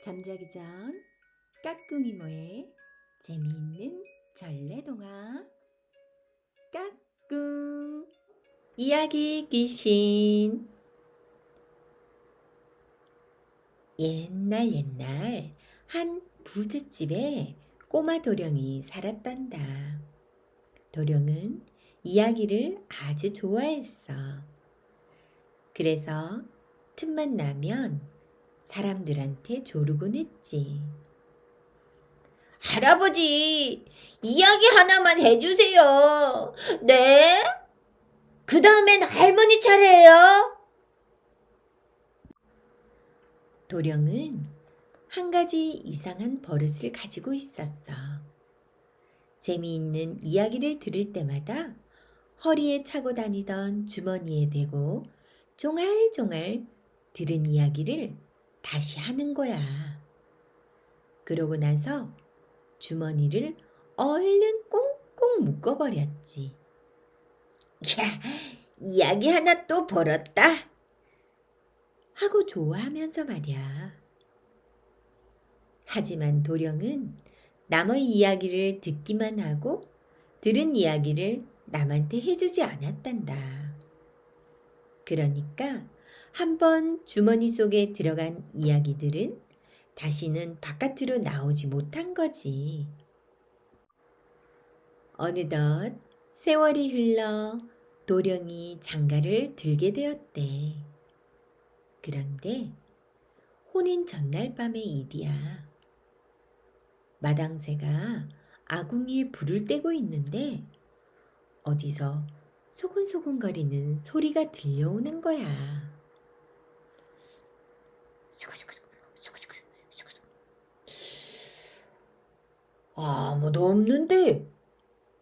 잠자기 전 까꿍이모의 재미있는 전래동화. 까꿍 이야기 귀신. 옛날 한 부잣집에 꼬마 도령이 살았단다. 도령은 이야기를 아주 좋아했어. 그래서 틈만 나면 사람들한테 조르곤 했지. 할아버지, 이야기 하나만 해주세요. 네? 그 다음엔 할머니 차례예요. 도령은 한 가지 이상한 버릇을 가지고 있었어. 재미있는 이야기를 들을 때마다 허리에 차고 다니던 주머니에 대고 종알종알 들은 이야기를 다시 하는 거야. 그러고 나서 주머니를 얼른 꽁꽁 묶어버렸지. 야, 이야기 하나 또 벌었다. 하고 좋아하면서 말이야. 하지만 도령은 남의 이야기를 듣기만 하고 들은 이야기를 남한테 해주지 않았단다. 그러니까 한번 주머니 속에 들어간 이야기들은 다시는 바깥으로 나오지 못한 거지. 어느덧 세월이 흘러 도령이 장가를 들게 되었대. 그런데 혼인 전날 밤의 일이야. 마당새가 아궁이에 불을 떼고 있는데 어디서 소근소근거리는 소리가 들려오는 거야. 아무도 없는데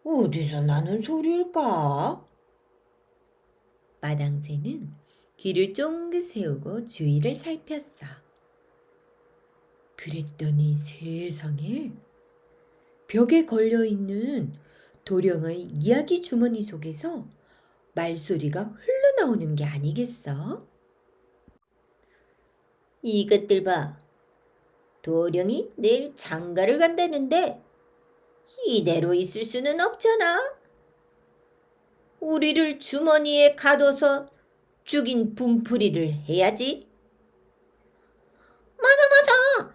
어디서 나는 소리일까? 마당새는 귀를 쫑긋 세우고 주위를 살폈어. 그랬더니 세상에 벽에 걸려있는 도령의 이야기 주머니 속에서 말소리가 흘러나오는 게 아니겠어? 이것들 봐. 도령이 내일 장가를 간다는데 이대로 있을 수는 없잖아. 우리를 주머니에 가둬서 죽인 분풀이를 해야지. 맞아.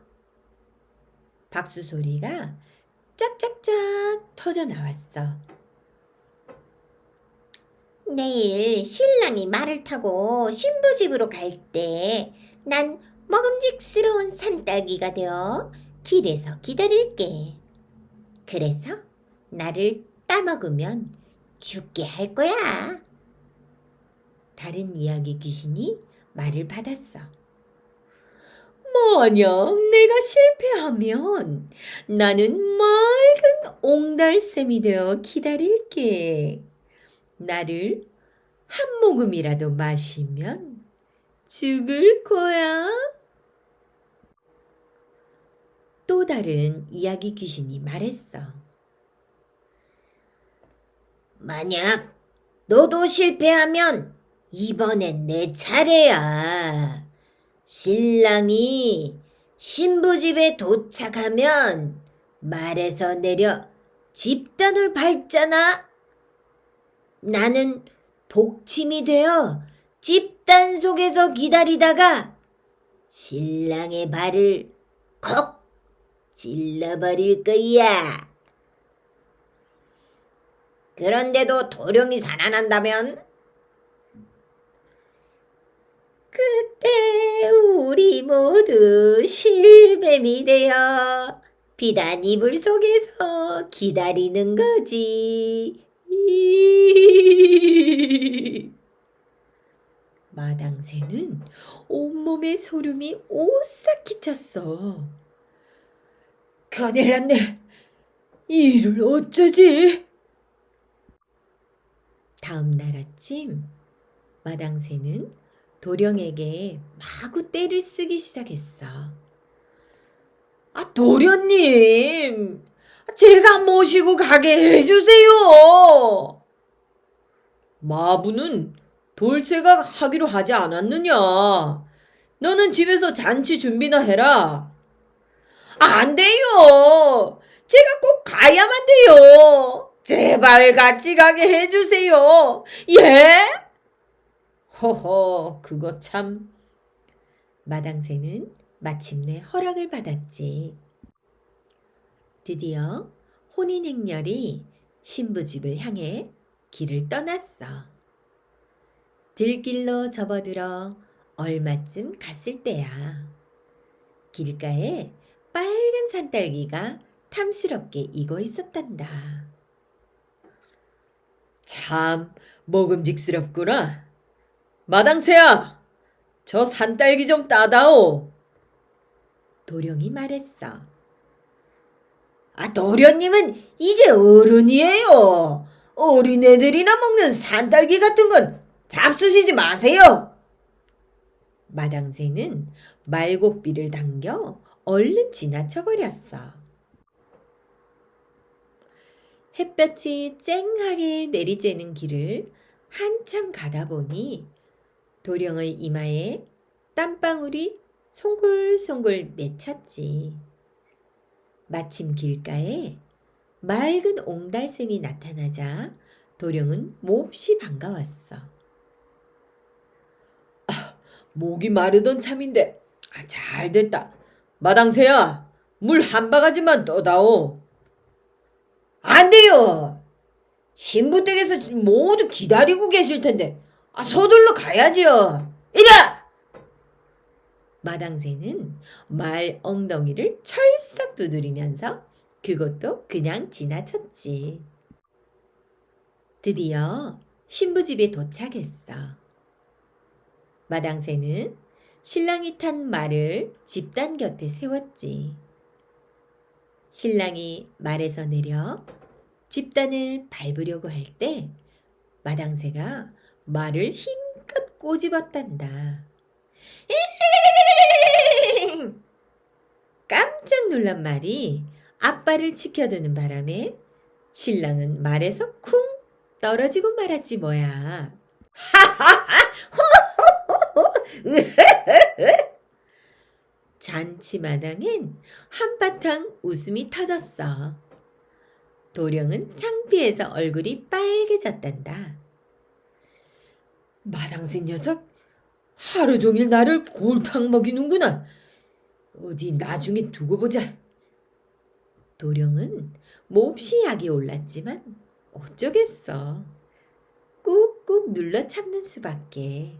박수 소리가 짝짝짝 터져 나왔어. 내일 신랑이 말을 타고 신부 집으로 갈 때 난 먹음직스러운 산딸기가 되어 길에서 기다릴게. 그래서 나를 따먹으면 죽게 할 거야. 다른 이야기 귀신이 말을 받았어. 만약 내가 실패하면 나는 맑은 옹달샘이 되어 기다릴게. 나를 한 모금이라도 마시면 죽을 거야. 또 다른 이야기 귀신이 말했어. 만약 너도 실패하면 이번엔 내 차례야. 신랑이 신부집에 도착하면 말에서 내려 집단을 밟잖아. 나는 독침이 되어 집단 속에서 기다리다가 신랑의 발을 콕 찔러버릴 거야. 그런데도 도령이 살아난다면? 그때 우리 모두 실뱀이 되어 비단 이불 속에서 기다리는 거지. 마당새는 온몸에 소름이 오싹 끼쳤어. 큰일 났네. 이 일을 어쩌지? 다음 날 아침 마당새는 도령에게 마구 떼를 쓰기 시작했어. 도련님, 제가 모시고 가게 해주세요. 마부는 돌쇠가 하기로 하지 않았느냐? 너는 집에서 잔치 준비나 해라. 안 돼요. 제가 꼭 가야만 돼요. 제발 같이 가게 해주세요. 예? 허허, 그거 참. 마당새는 마침내 허락을 받았지. 드디어 혼인행렬이 신부집을 향해 길을 떠났어. 들길로 접어들어 얼마쯤 갔을 때야. 길가에 빨간 산딸기가 탐스럽게 익어 있었단다. 참 먹음직스럽구나. 마당새야, 저 산딸기 좀 따다오. 도령이 말했어. 도련님은 이제 어른이에요. 어린애들이나 먹는 산딸기 같은 건 잡수시지 마세요. 마당새는 말고삐를 당겨 얼른 지나쳐버렸어. 햇볕이 쨍하게 내리쬐는 길을 한참 가다 보니 도령의 이마에 땀방울이 송글송글 맺혔지. 마침 길가에 맑은 옹달샘이 나타나자 도령은 몹시 반가웠어. 목이 마르던 참인데 잘됐다. 마당새야, 물 한 바가지만 떠다오. 안 돼요. 신부 댁에서 모두 기다리고 계실 텐데 서둘러 가야지요. 이리! 마당새는 말 엉덩이를 철썩 두드리면서 그것도 그냥 지나쳤지. 드디어 신부집에 도착했어. 마당새는 신랑이 탄 말을 집단 곁에 세웠지. 신랑이 말에서 내려 집단을 밟으려고 할 때 마당새가 말을 힘껏 꼬집었단다. 깜짝 놀란 말이 앞발을 치켜드는 바람에 신랑은 말에서 쿵 떨어지고 말았지 뭐야. 잔치마당엔 한바탕 웃음이 터졌어. 도령은 창피해서 얼굴이 빨개졌단다. 마당새 녀석 하루 종일 나를 골탕 먹이는구나. 어디 나중에 두고 보자. 도령은 몹시 약이 올랐지만 어쩌겠어. 꾹꾹 눌러 참는 수밖에.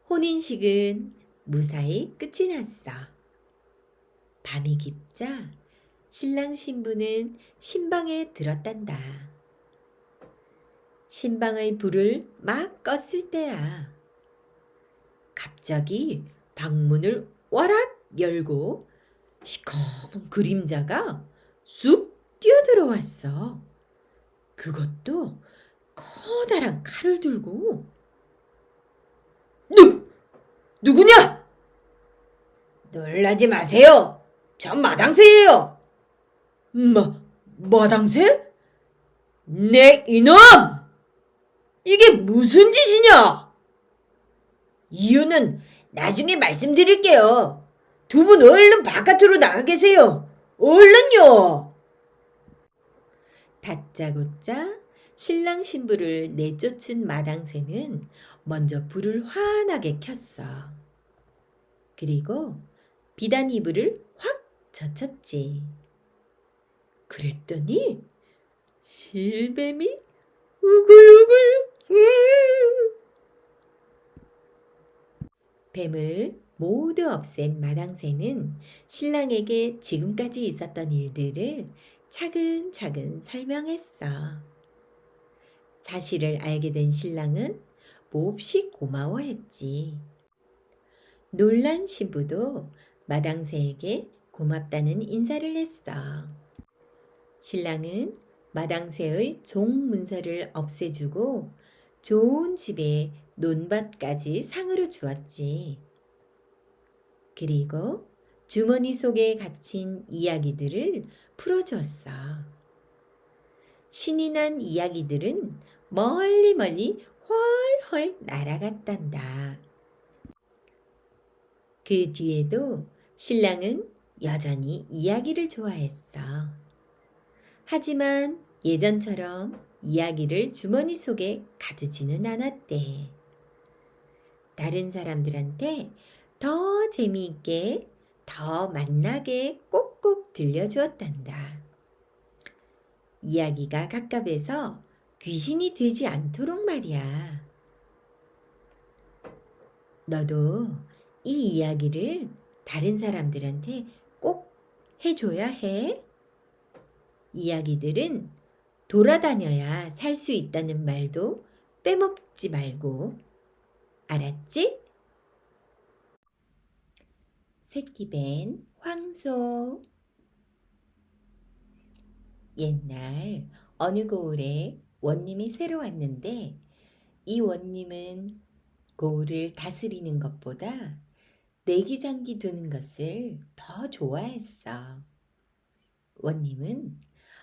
혼인식은 무사히 끝이 났어. 밤이 깊자 신랑 신부는 신방에 들었단다. 신방의 불을 막 껐을 때야. 갑자기 방문을 와락 열고 시커먼 그림자가 쑥 뛰어들어왔어. 그것도 커다란 칼을 들고. 누구냐? 놀라지 마세요. 전 마당새예요. 마당새? 네 이놈! 이게 무슨 짓이냐? 이유는 나중에 말씀드릴게요. 두 분 얼른 바깥으로 나가 계세요. 얼른요. 다짜고짜 신랑 신부를 내쫓은 마당새는 먼저 불을 환하게 켰어. 그리고 비단 이불을 확 젖혔지. 그랬더니 실뱀이 우글우글 뱀을 모두 없앤 마당새는 신랑에게 지금까지 있었던 일들을 차근차근 설명했어. 사실을 알게 된 신랑은 몹시 고마워했지. 놀란 신부도 마당새에게 고맙다는 인사를 했어. 신랑은 마당새의 종문서를 없애주고 좋은 집에 논밭까지 상으로 주었지. 그리고 주머니 속에 갇힌 이야기들을 풀어주었어. 신이 난 이야기들은 멀리 멀리 훨훨 날아갔단다. 그 뒤에도 신랑은 여전히 이야기를 좋아했어. 하지만 예전처럼 이야기를 주머니 속에 가두지는 않았대. 다른 사람들한테 더 재미있게, 더 맛나게 꼭꼭 들려주었단다. 이야기가 갑갑해서 귀신이 되지 않도록 말이야. 너도 이 이야기를 다른 사람들한테 꼭 해줘야 해. 이야기들은 돌아다녀야 살 수 있다는 말도 빼먹지 말고. 알았지? 새끼 벤 황소. 옛날 어느 고을에 원님이 새로 왔는데 이 원님은 고을을 다스리는 것보다 내기장기 두는 것을 더 좋아했어. 원님은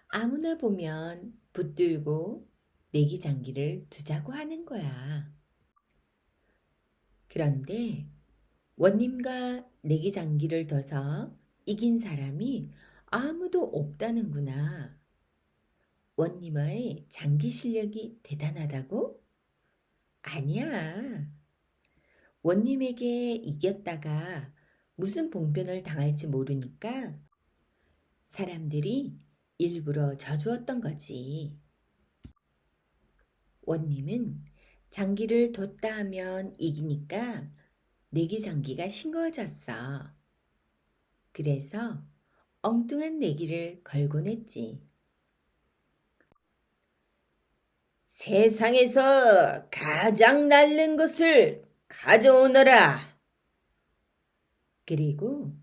아무나 보면 붙들고 내기장기를 두자고 하는 거야. 그런데 원님과 내기장기를 둬서 이긴 사람이 아무도 없다는구나. 원님의 장기 실력이 대단하다고? 아니야. 원님에게 이겼다가 무슨 봉변을 당할지 모르니까 사람들이 일부러 져주었던 거지. 원님은 장기를 뒀다 하면 이기니까 내기장기가 싱거워졌어. 그래서 엉뚱한 내기를 걸곤 했지. 세상에서 가장 날른 것을 가져오너라. 그리고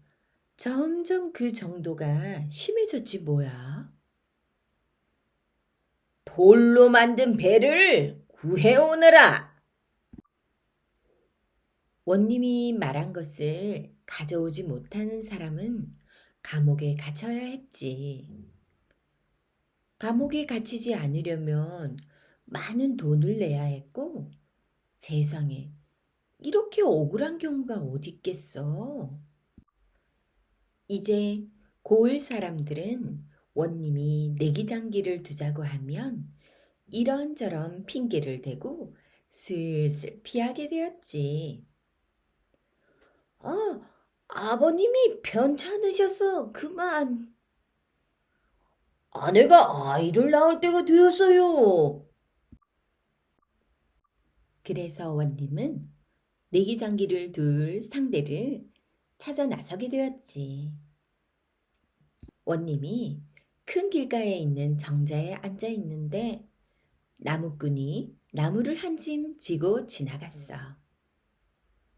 점점 그 정도가 심해졌지 뭐야. 돌로 만든 배를 구해오너라. 원님이 말한 것을 가져오지 못하는 사람은 감옥에 갇혀야 했지. 감옥에 갇히지 않으려면 많은 돈을 내야 했고 세상에 이렇게 억울한 경우가 어디 있겠어. 이제 고을 사람들은 원님이 내기장기를 두자고 하면 이런저런 핑계를 대고 슬슬 피하게 되었지. 아버님이 편찮으셔서 그만. 아내가 아이를 낳을 때가 되었어요. 그래서 원님은 내기장기를 둘 상대를 찾아 나서게 되었지. 원님이 큰 길가에 있는 정자에 앉아 있는데 나무꾼이 나무를 한 짐 지고 지나갔어.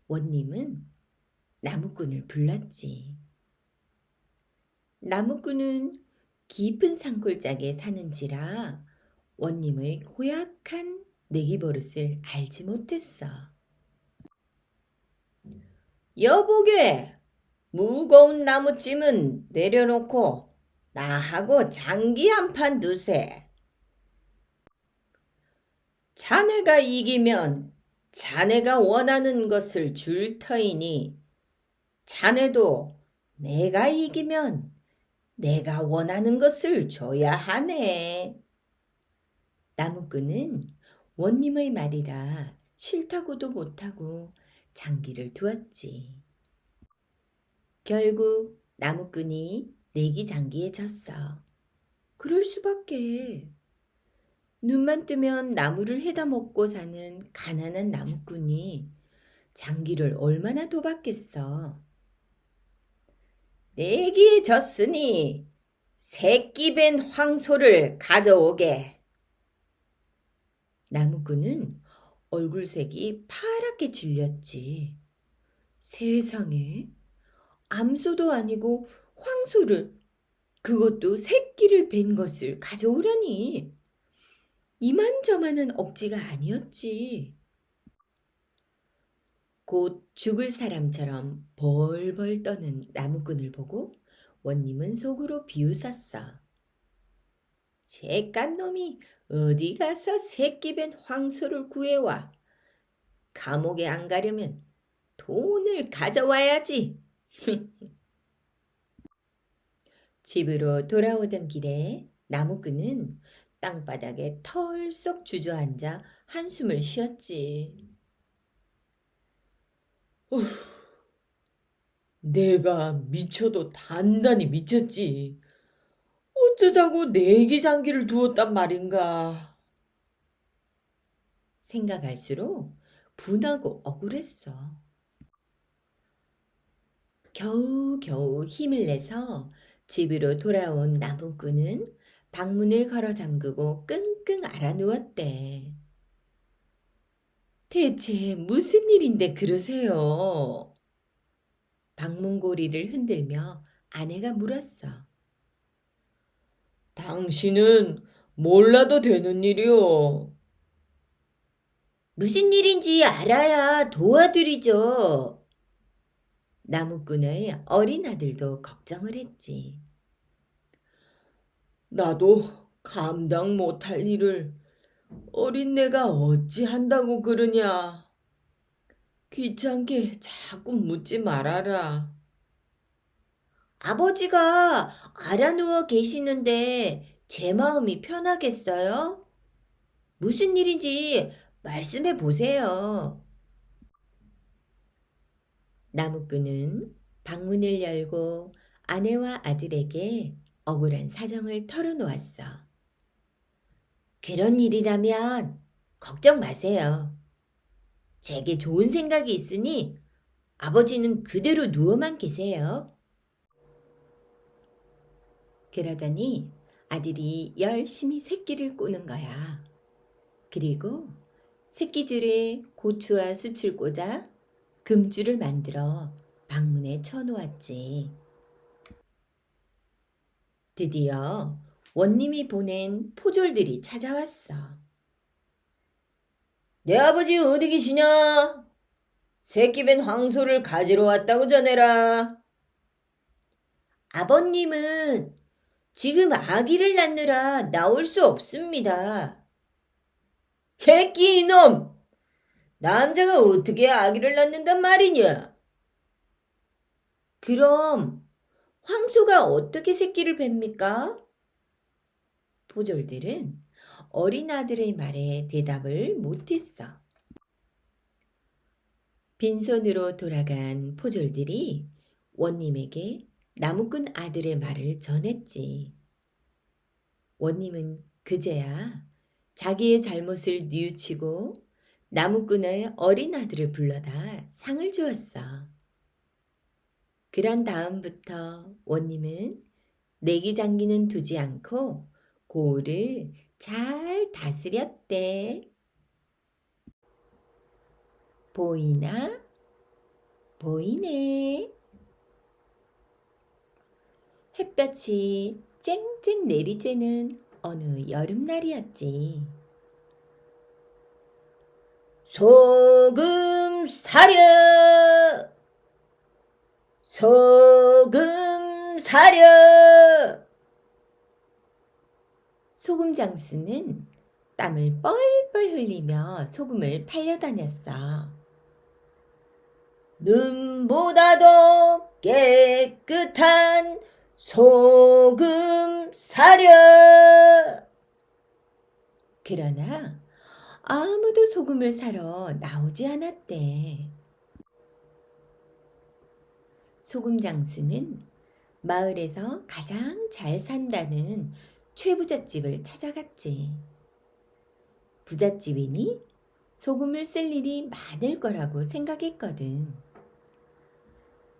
원님은 나무꾼을 불렀지. 나무꾼은 깊은 산골짜기에 사는지라 원님의 고약한 내기 버릇을 알지 못했어. 여보게, 무거운 나무찜은 내려놓고 나하고 장기 한 판 두세. 자네가 이기면 자네가 원하는 것을 줄 터이니 자네도 내가 이기면 내가 원하는 것을 줘야 하네. 나무꾼은 원님의 말이라 싫다고도 못하고 장기를 두었지. 결국 나무꾼이 내기 장기에 졌어. 그럴 수밖에. 눈만 뜨면 나무를 해다 먹고 사는 가난한 나무꾼이 장기를 얼마나 도받겠어. 내기에 졌으니 새끼 벤 황소를 가져오게. 나무꾼은 얼굴색이 파랗게 질렸지. 세상에, 암소도 아니고 황소를, 그것도 새끼를 벤 것을 가져오려니. 이만저만한 억지가 아니었지. 곧 죽을 사람처럼 벌벌 떠는 나무꾼을 보고 원님은 속으로 비웃었어. 새깐 놈이 어디 가서 새끼 벤 황소를 구해와. 감옥에 안 가려면 돈을 가져와야지. 집으로 돌아오던 길에 나무꾼은 땅바닥에 털썩 주저앉아 한숨을 쉬었지. 내가 미쳐도 단단히 미쳤지. 어쩌자고 내기장기를 두었단 말인가. 생각할수록 분하고 억울했어. 겨우겨우 힘을 내서 집으로 돌아온 나무꾼은 방문을 걸어 잠그고 끙끙 앓아 누웠대. 대체 무슨 일인데 그러세요? 방문고리를 흔들며 아내가 물었어. 당신은 몰라도 되는 일이오. 무슨 일인지 알아야 도와드리죠. 나무꾼의 어린 아들도 걱정을 했지. 나도 감당 못할 일을 어린 내가 어찌 한다고 그러냐. 귀찮게 자꾸 묻지 말아라. 아버지가 알아 누워 계시는데 제 마음이 편하겠어요? 무슨 일인지 말씀해 보세요. 나무꾼은 방문을 열고 아내와 아들에게 억울한 사정을 털어놓았어. 그런 일이라면 걱정 마세요. 제게 좋은 생각이 있으니 아버지는 그대로 누워만 계세요. 그러더니 아들이 열심히 새끼를 꼬는 거야. 그리고 새끼줄에 고추와 숯을 꽂아 금줄을 만들어 방문에 쳐놓았지. 드디어 원님이 보낸 포졸들이 찾아왔어. 내 아버지 어디 계시냐? 새끼 벤 황소를 가지러 왔다고 전해라. 아버님은 지금 아기를 낳느라 나올 수 없습니다. 새끼 이놈! 남자가 어떻게 아기를 낳는단 말이냐? 그럼 황소가 어떻게 새끼를 뵙니까? 포졸들은 어린 아들의 말에 대답을 못했어. 빈손으로 돌아간 포졸들이 원님에게 나무꾼 아들의 말을 전했지. 원님은 그제야 자기의 잘못을 뉘우치고 나무꾼의 어린 아들을 불러다 상을 주었어. 그런 다음부터 원님은 내기장기는 두지 않고 고을을 잘 다스렸대. 보이나? 보이네. 햇볕이 쨍쨍 내리쬐는 어느 여름날이었지. 소금 사려! 소금 사려! 소금 장수는 땀을 뻘뻘 흘리며 소금을 팔려다녔어. 눈보다도 깨끗한 소금 사려! 그러나 아무도 소금을 사러 나오지 않았대. 소금 장수는 마을에서 가장 잘 산다는 최부잣집을 찾아갔지. 부잣집이니 소금을 쓸 일이 많을 거라고 생각했거든.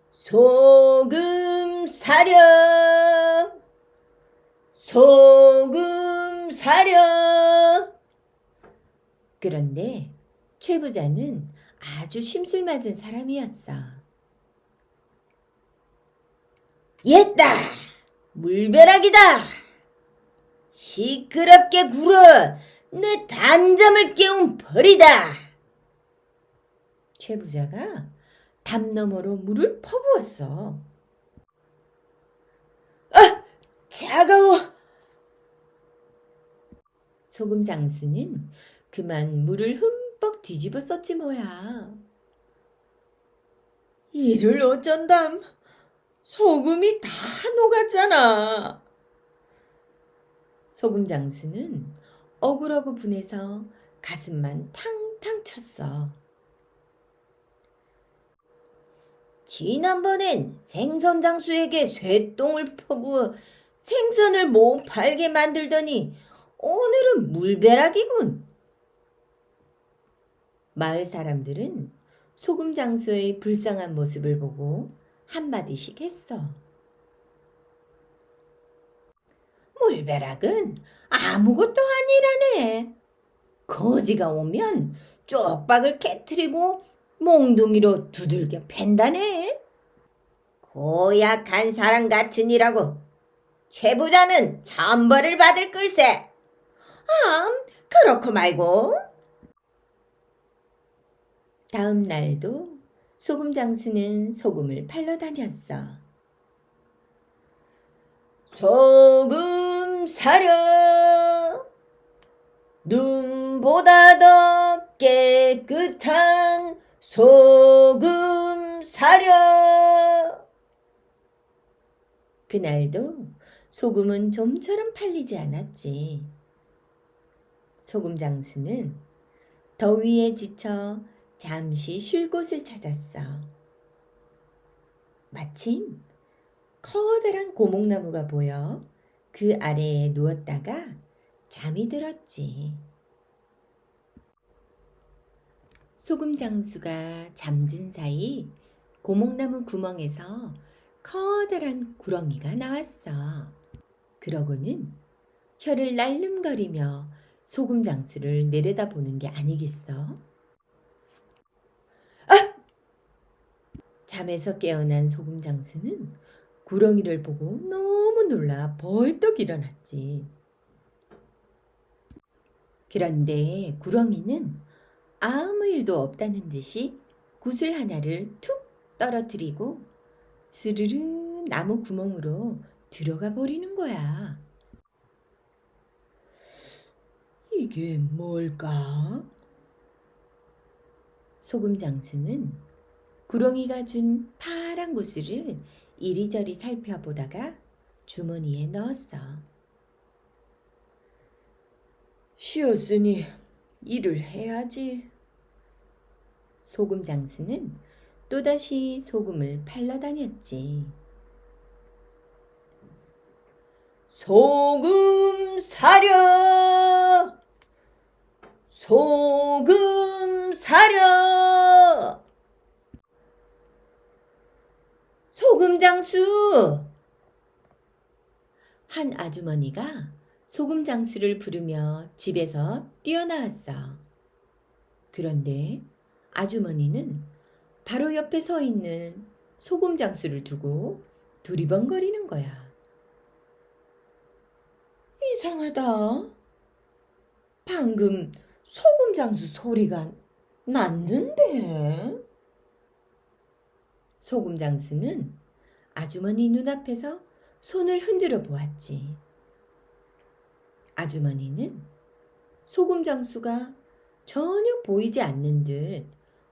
소금 사려! 소금 사려! 그런데 최부자는 아주 심술맞은 사람이었어. 옛다! 물벼락이다! 시끄럽게 굴어 내 단잠을 깨운 벌이다! 최부자가 담 너머로 물을 퍼부었어. 아! 차가워! 소금 장수는 그만 물을 흠뻑 뒤집어 썼지 뭐야. 이를 어쩐담. 소금이 다 녹았잖아. 소금 장수는 억울하고 분해서 가슴만 탕탕 쳤어. 지난번엔 생선 장수에게 쇠똥을 퍼부어 생선을 못 팔게 만들더니 오늘은 물벼락이군. 마을 사람들은 소금 장수의 불쌍한 모습을 보고 한마디씩 했어. 물벼락은 아무것도 아니라네. 거지가 오면 쪽박을 깨트리고 몽둥이로 두들겨 팬다네. 고약한 사람 같으니라고 최 부자는 천벌을 받을 걸세. 그렇고 말고. 다음 날도 소금 장수는 소금을 팔러 다녔어. 소금 사려 눈보다 더 깨끗한 소금 사려. 그날도 소금은 좀처럼 팔리지 않았지. 소금 장수는 더위에 지쳐 잠시 쉴 곳을 찾았어. 마침 커다란 고목나무가 보여 그 아래에 누웠다가 잠이 들었지. 소금 장수가 잠든 사이 고목나무 구멍에서 커다란 구렁이가 나왔어. 그러고는 혀를 날름거리며 소금 장수를 내려다보는 게 아니겠어? 잠에서 깨어난 소금 장수는 구렁이를 보고 너무 놀라 벌떡 일어났지. 그런데 구렁이는 아무 일도 없다는 듯이 구슬 하나를 툭 떨어뜨리고 스르르 나무 구멍으로 들어가 버리는 거야. 이게 뭘까? 소금 장수는 구렁이가 준 파란 구슬을 이리저리 살펴보다가 주머니에 넣었어. 쉬었으니 일을 해야지. 소금 장수는 또다시 소금을 팔러 다녔지. 소금 사려! 소금 사려! 소금 장수! 한 아주머니가 소금 장수를 부르며 집에서 뛰어나왔어. 그런데 아주머니는 바로 옆에 서 있는 소금 장수를 두고 두리번거리는 거야. 이상하다. 방금 소금 장수 소리가 났는데? 소금 장수는 아주머니 눈앞에서 손을 흔들어 보았지. 아주머니는 소금 장수가 전혀 보이지 않는 듯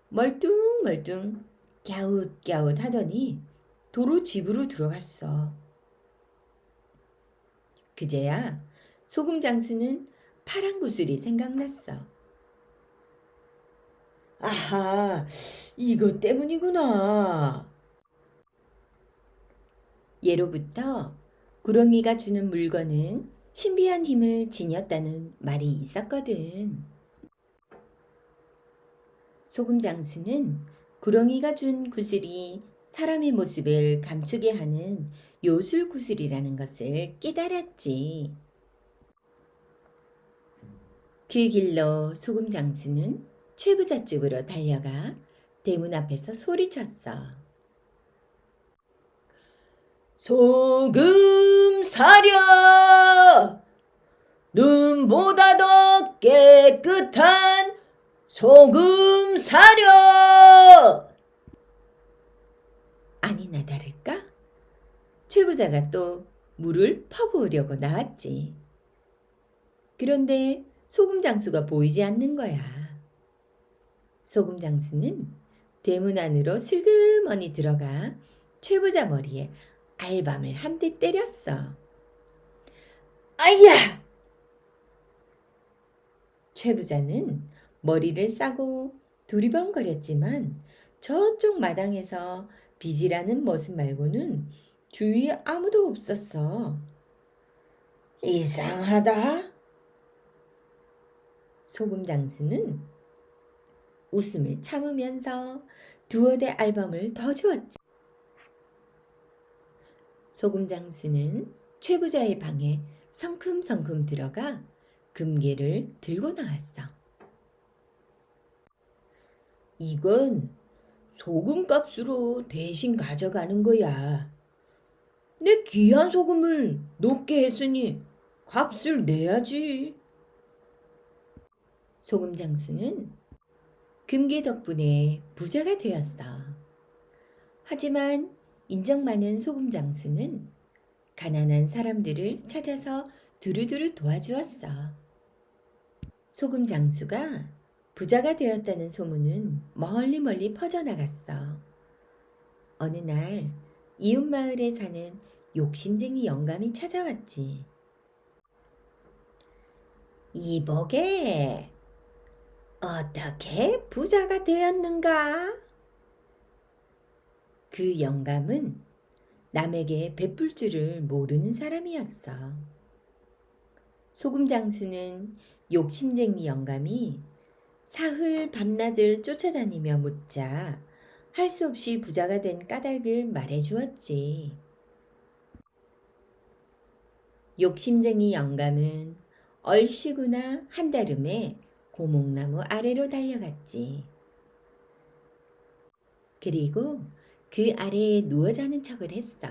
멀뚱멀뚱 갸웃갸웃 하더니 도로 집으로 들어갔어. 그제야 소금 장수는 파란 구슬이 생각났어. 아하, 이것 때문이구나. 예로부터 구렁이가 주는 물건은 신비한 힘을 지녔다는 말이 있었거든. 소금 장수는 구렁이가 준 구슬이 사람의 모습을 감추게 하는 요술 구슬이라는 것을 깨달았지. 그 길로 소금 장수는 최부자 집으로 달려가 대문 앞에서 소리쳤어. 소금 사려! 눈보다 더 깨끗한 소금 사려! 아니나 다를까? 최부자가 또 물을 퍼부으려고 나왔지. 그런데 소금 장수가 보이지 않는 거야. 소금 장수는 대문 안으로 슬그머니 들어가 최부자 머리에 알밤을 한 대 때렸어. 아야! 최부자는 머리를 싸고 두리번거렸지만 저쪽 마당에서 빚이라는 머슴 말고는 주위에 아무도 없었어. 이상하다. 소금 장수는 웃음을 참으면서 두어 대 알밤을 더 주었지. 소금 장수는 최부자의 방에 성큼성큼 들어가 금괴를 들고 나왔어. 이건 소금값으로 대신 가져가는 거야. 내 귀한 소금을 녹게 했으니 값을 내야지. 소금 장수는 금괴 덕분에 부자가 되었어. 하지만 인정 많은 소금 장수는 가난한 사람들을 찾아서 두루두루 도와주었어. 소금 장수가 부자가 되었다는 소문은 멀리 멀리 퍼져나갔어. 어느 날 이웃 마을에 사는 욕심쟁이 영감이 찾아왔지. 이보게, 어떻게 부자가 되었는가? 그 영감은 남에게 베풀 줄을 모르는 사람이었어. 소금 장수는 욕심쟁이 영감이 사흘 밤낮을 쫓아다니며 묻자 할 수 없이 부자가 된 까닭을 말해 주었지. 욕심쟁이 영감은 얼씨구나 한달음에 고목나무 아래로 달려갔지. 그리고 그 아래에 누워 자는 척을 했어.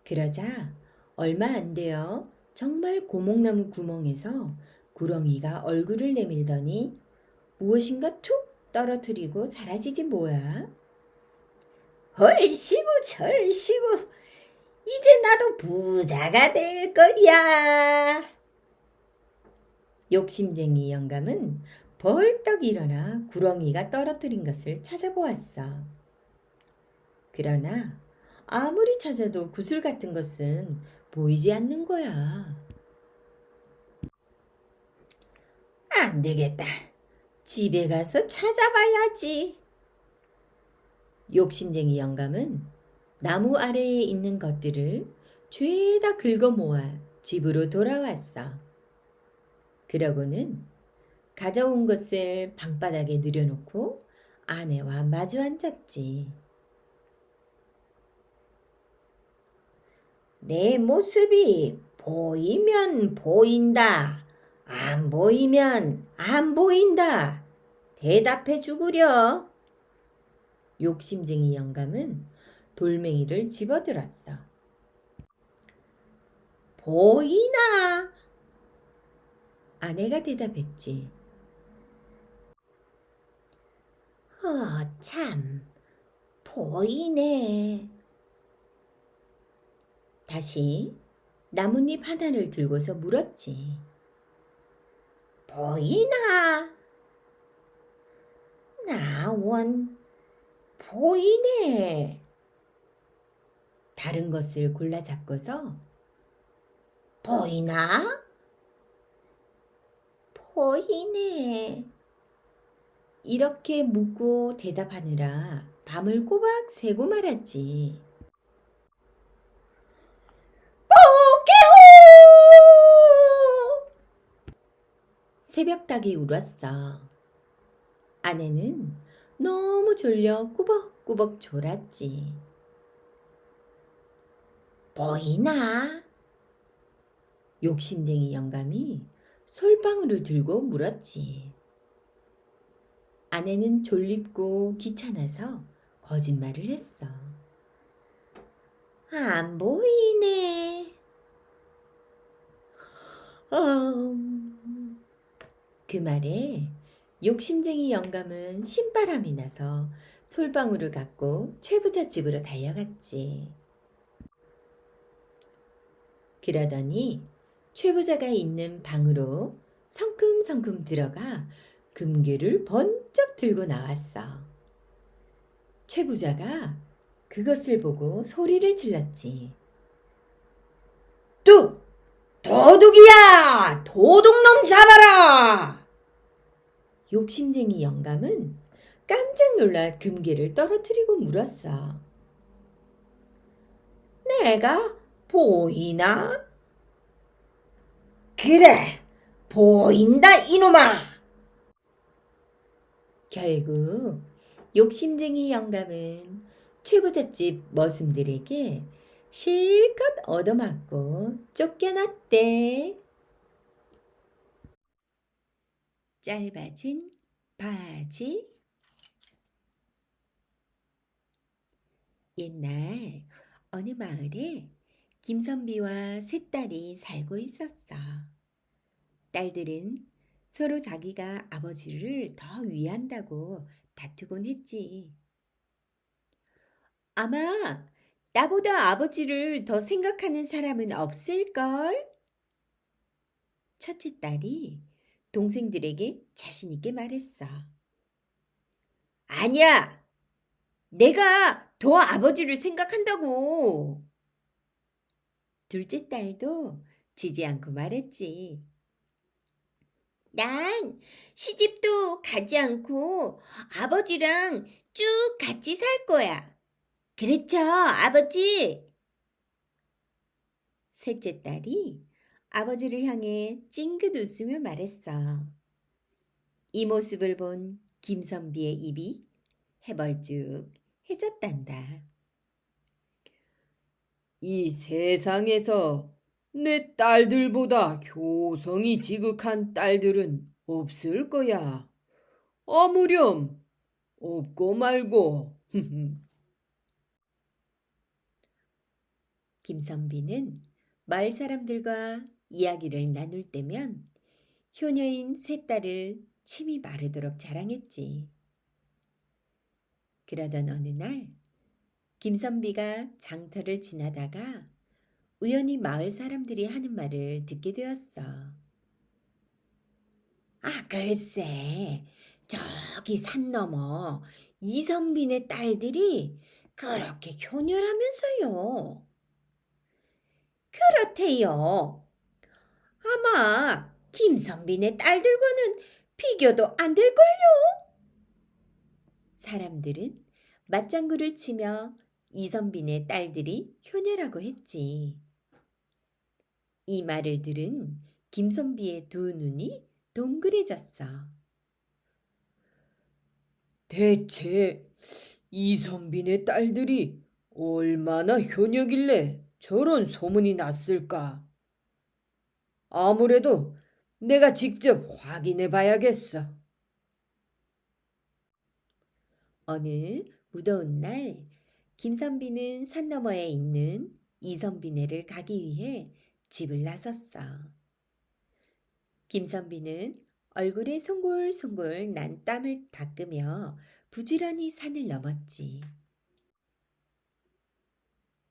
그러자 얼마 안 되어 정말 고목나무 구멍에서 구렁이가 얼굴을 내밀더니 무엇인가 툭 떨어뜨리고 사라지지 뭐야. 헐시구 절시구, 이제 나도 부자가 될 거야. 욕심쟁이 영감은 벌떡 일어나 구렁이가 떨어뜨린 것을 찾아보았어. 그러나 아무리 찾아도 구슬 같은 것은 보이지 않는 거야. 안 되겠다. 집에 가서 찾아봐야지. 욕심쟁이 영감은 나무 아래에 있는 것들을 죄다 긁어 모아 집으로 돌아왔어. 그러고는 가져온 것을 방바닥에 늘여놓고 아내와 마주 앉았지. 내 모습이 보이면 보인다. 안 보이면 안 보인다. 대답해 주구려. 욕심쟁이 영감은 돌멩이를 집어들었어. 보이나? 아내가 대답했지. 참, 보이네. 다시 나뭇잎 하나를 들고서 물었지. 보이나? 나원 보이네. 다른 것을 골라 잡고서 보이나? 보이네. 이렇게 묻고 대답하느라 밤을 꼬박 새고 말았지. 새벽닭이 울었어. 아내는 너무 졸려 꾸벅꾸벅 졸았지. 보이나? 욕심쟁이 영감이 솔방울을 들고 물었지. 아내는 졸립고 귀찮아서 거짓말을 했어. 안 보이네. 그 말에 욕심쟁이 영감은 신바람이 나서 솔방울을 갖고 최부자 집으로 달려갔지. 그러더니 최부자가 있는 방으로 성큼성큼 들어가 금괴를 번쩍 들고 나왔어. 최 부자가 그것을 보고 소리를 질렀지. 도둑이야! 도둑놈 잡아라! 욕심쟁이 영감은 깜짝 놀라 금괴를 떨어뜨리고 물었어. 내가 보이나? 그래, 보인다 이놈아! 결국 욕심쟁이 영감은 최부잣집 머슴들에게 실컷 얻어맞고 쫓겨났대. 짧아진 바지. 옛날 어느 마을에 김선비와 세 딸이 살고 있었어. 딸들은 서로 자기가 아버지를 더 위한다고 다투곤 했지. 아마 나보다 아버지를 더 생각하는 사람은 없을걸? 첫째 딸이 동생들에게 자신 있게 말했어. 아니야! 내가 더 아버지를 생각한다고! 둘째 딸도 지지 않고 말했지. 난 시집도 가지 않고 아버지랑 쭉 같이 살 거야. 그렇죠, 아버지? 셋째 딸이 아버지를 향해 찡긋 웃으며 말했어. 이 모습을 본 김선비의 입이 해벌쭉해졌단다. 이 세상에서 내 딸들보다 교성이 지극한 딸들은 없을 거야. 아무렴 없고 말고. 김선비는 마을 사람들과 이야기를 나눌 때면 효녀인 세 딸을 침이 마르도록 자랑했지. 그러던 어느 날 김선비가 장터를 지나다가 우연히 마을 사람들이 하는 말을 듣게 되었어. 글쎄, 저기 산 너머 이선빈의 딸들이 그렇게 효녀라면서요. 그렇대요. 아마 김선빈의 딸들과는 비교도 안 될걸요. 사람들은 맞장구를 치며 이선빈의 딸들이 효녀라고 했지. 이 말을 들은 김선비의 두 눈이 동그래졌어. 대체 이선빈의 딸들이 얼마나 효녀길래 저런 소문이 났을까? 아무래도 내가 직접 확인해 봐야겠어. 어느 무더운 날 김선비는 산 너머에 있는 이선비네를 가기 위해 집을 나섰어. 김선비는 얼굴에 송골송골 난 땀을 닦으며 부지런히 산을 넘었지.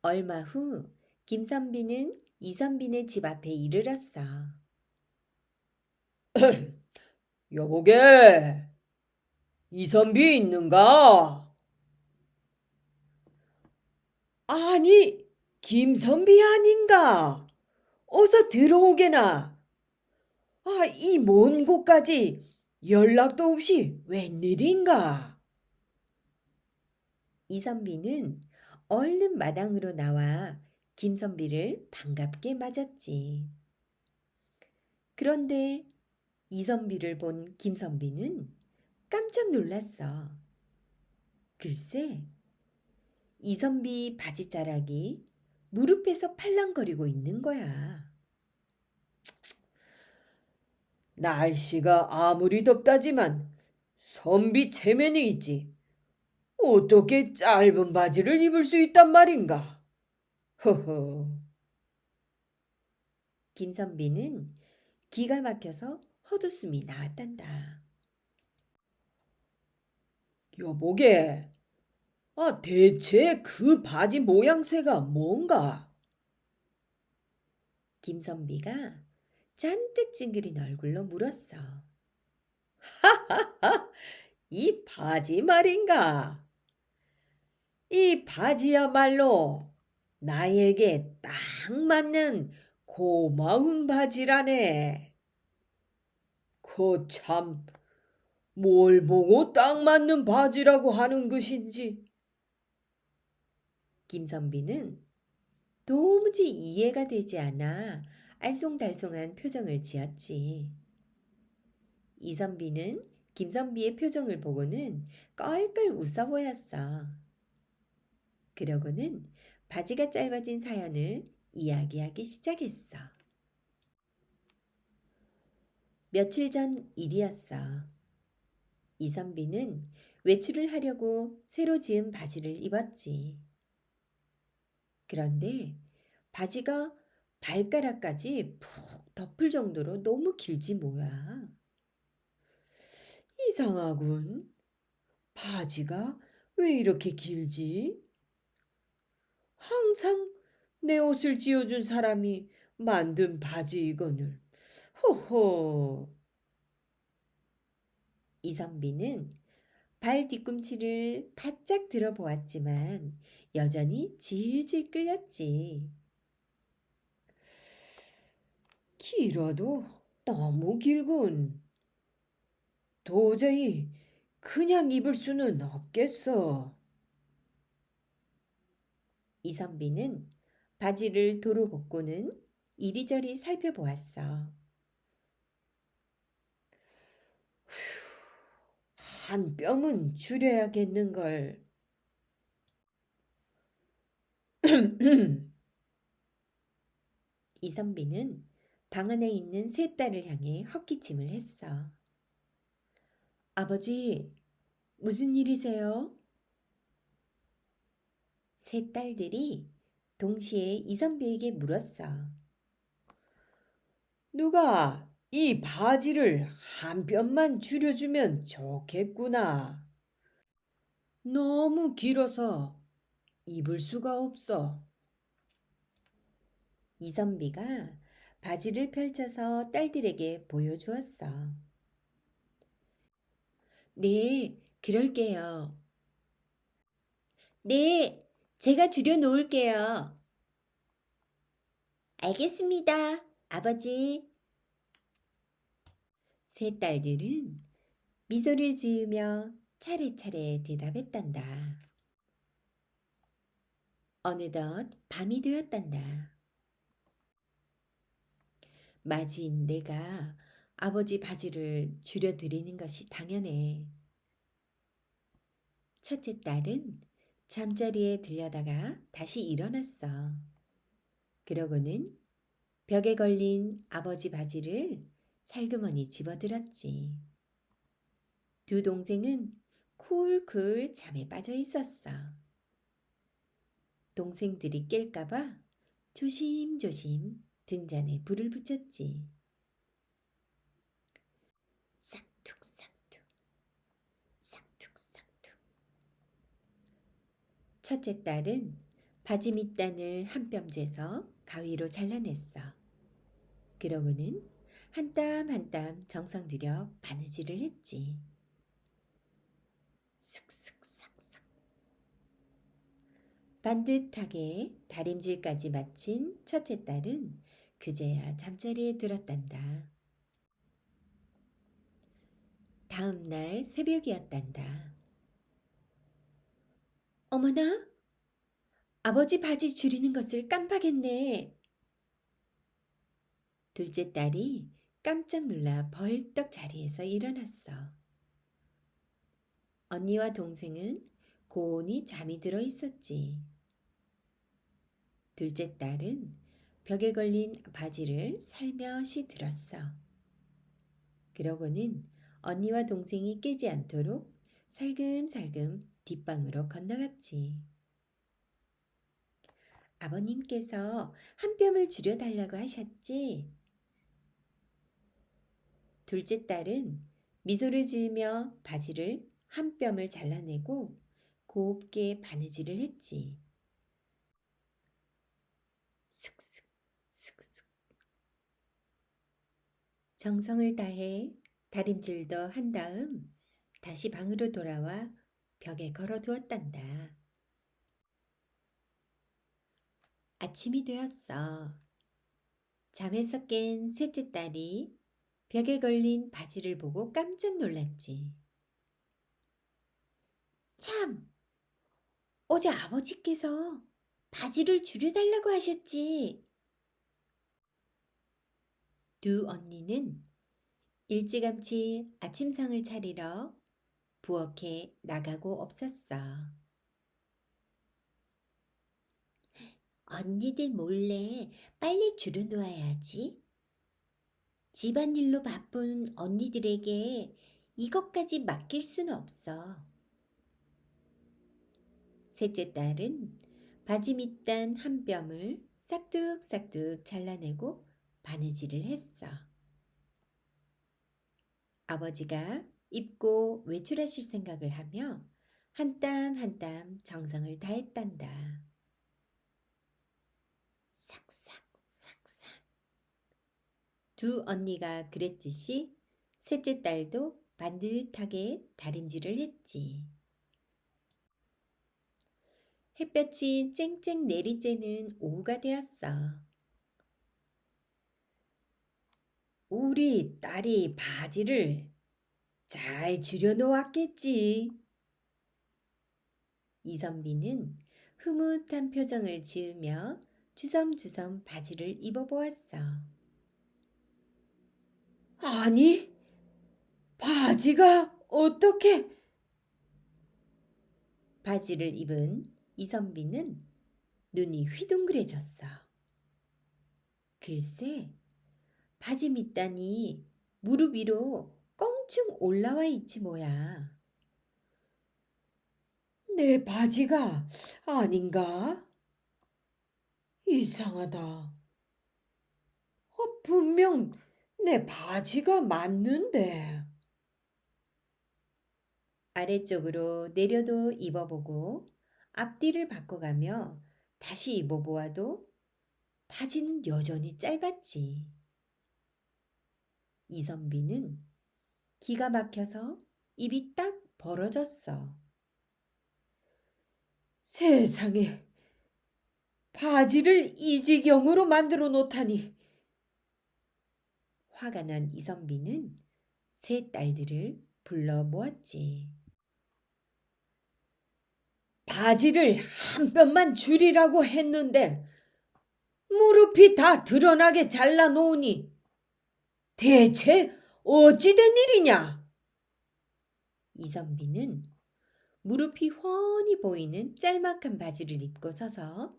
얼마 후 김선비는 이선비네 집 앞에 이르렀어. 여보게, 이선비 있는가? 아니, 김선비 아닌가? 어서 들어오게나. 이 먼 곳까지 연락도 없이 웬일인가? 이선비는 얼른 마당으로 나와 김선비를 반갑게 맞았지. 그런데 이선비를 본 김선비는 깜짝 놀랐어. 글쎄, 이선비 바지자락이 무릎에서 팔랑거리고 있는 거야. 날씨가 아무리 덥다지만 선비 체면이 있지. 어떻게 짧은 바지를 입을 수 있단 말인가? 허허. 김선비는 기가 막혀서 헛웃음이 나왔단다. 여보게, 대체 그 바지 모양새가 뭔가? 김선비가 잔뜩 찡그린 얼굴로 물었어. 이 바지 말인가? 이 바지야말로 나에게 딱 맞는 고마운 바지라네. 거참, 뭘 보고 딱 맞는 바지라고 하는 것인지. 김선비는 도무지 이해가 되지 않아 알쏭달쏭한 표정을 지었지. 이선비는 김선비의 표정을 보고는 껄껄 웃어 보였어. 그러고는 바지가 짧아진 사연을 이야기하기 시작했어. 며칠 전 일이었어. 이선비는 외출을 하려고 새로 지은 바지를 입었지. 그런데 바지가 발가락까지 푹 덮을 정도로 너무 길지 뭐야. 이상하군. 바지가 왜 이렇게 길지? 항상 내 옷을 지어준 사람이 만든 바지이거늘. 호호. 이선비는 발 뒤꿈치를 바짝 들어보았지만 여전히 질질 끌렸지. 길어도 너무 길군. 도저히 그냥 입을 수는 없겠어. 이선비는 바지를 도로 벗고는 이리저리 살펴보았어. 한 뼘은 줄여야겠는걸. 이선비는 방 안에 있는 세 딸을 향해 헛기침을 했어. 아버지, 무슨 일이세요? 세 딸들이 동시에 이선비에게 물었어. 누가 이 바지를 한 뼘만 줄여주면 좋겠구나. 너무 길어서 입을 수가 없어. 이선비가 바지를 펼쳐서 딸들에게 보여주었어. 네, 그럴게요. 네, 제가 줄여놓을게요. 알겠습니다, 아버지. 세 딸들은 미소를 지으며 차례차례 대답했단다. 어느덧 밤이 되었단다. 맞이인 내가 아버지 바지를 줄여드리는 것이 당연해. 첫째 딸은 잠자리에 들려다가 다시 일어났어. 그러고는 벽에 걸린 아버지 바지를 살그머니 집어들었지. 두 동생은 쿨쿨 잠에 빠져 있었어. 동생들이 깰까봐 조심조심 등잔에 불을 붙였지. 싹둑싹둑, 싹둑싹둑. 첫째 딸은 바지 밑단을 한 뼘 재서 가위로 잘라냈어. 그러고는 한 땀 한 땀 정성 들여 바느질을 했지. 슥슥삭삭. 반듯하게 다림질까지 마친 첫째 딸은 그제야 잠자리에 들었단다. 다음 날 새벽이었단다. 어머나, 아버지 바지 줄이는 것을 깜빡했네. 둘째 딸이 깜짝 놀라 벌떡 자리에서 일어났어. 언니와 동생은 고온히 잠이 들어 있었지. 둘째 딸은 벽에 걸린 바지를 살며시 들었어. 그러고는 언니와 동생이 깨지 않도록 살금살금 뒷방으로 건너갔지. 아버님께서 한 뼘을 줄여달라고 하셨지? 둘째 딸은 미소를 지으며 바지를 한 뼘을 잘라내고 곱게 바느질을 했지. 슥슥 슥슥. 정성을 다해 다림질도 한 다음 다시 방으로 돌아와 벽에 걸어두었단다. 아침이 되었어. 잠에서 깬 셋째 딸이 벽에 걸린 바지를 보고 깜짝 놀랐지. 참, 어제 아버지께서 바지를 줄여달라고 하셨지. 두 언니는 일찌감치 아침상을 차리러 부엌에 나가고 없었어. 언니들 몰래 빨리 줄여놓아야지. 집안일로 바쁜 언니들에게 이것까지 맡길 수는 없어. 셋째 딸은 바지 밑단 한 뼘을 싹둑싹둑 잘라내고 바느질을 했어. 아버지가 입고 외출하실 생각을 하며 한 땀 한 땀 정성을 다했단다. 싹싹 싹싹. 두 언니가 그랬듯이 셋째 딸도 반듯하게 다림질을 했지. 햇볕이 쨍쨍 내리쬐는 오후가 되었어. 우리 딸이 바지를 잘 줄여놓았겠지. 이선비는 흐뭇한 표정을 지으며 주섬주섬 바지를 입어보았어. 아니, 바지가 어떻게? 바지를 입은 이선비는 눈이 휘둥그레졌어. 글쎄, 바지 밑단이 무릎 위로 껑충 올라와 있지 뭐야. 내 바지가 아닌가? 이상하다. 분명 내 바지가 맞는데. 아래쪽으로 내려도 입어보고 앞뒤를 바꿔가며 다시 입어보아도 바지는 여전히 짧았지. 이선비는 기가 막혀서 입이 딱 벌어졌어. 세상에, 바지를 이 지경으로 만들어 놓다니. 화가 난 이선비는 세 딸들을 불러 모았지. 바지를 한 뼘만 줄이라고 했는데 무릎이 다 드러나게 잘라놓으니 대체 어찌 된 일이냐? 이선비는 무릎이 훤히 보이는 짤막한 바지를 입고 서서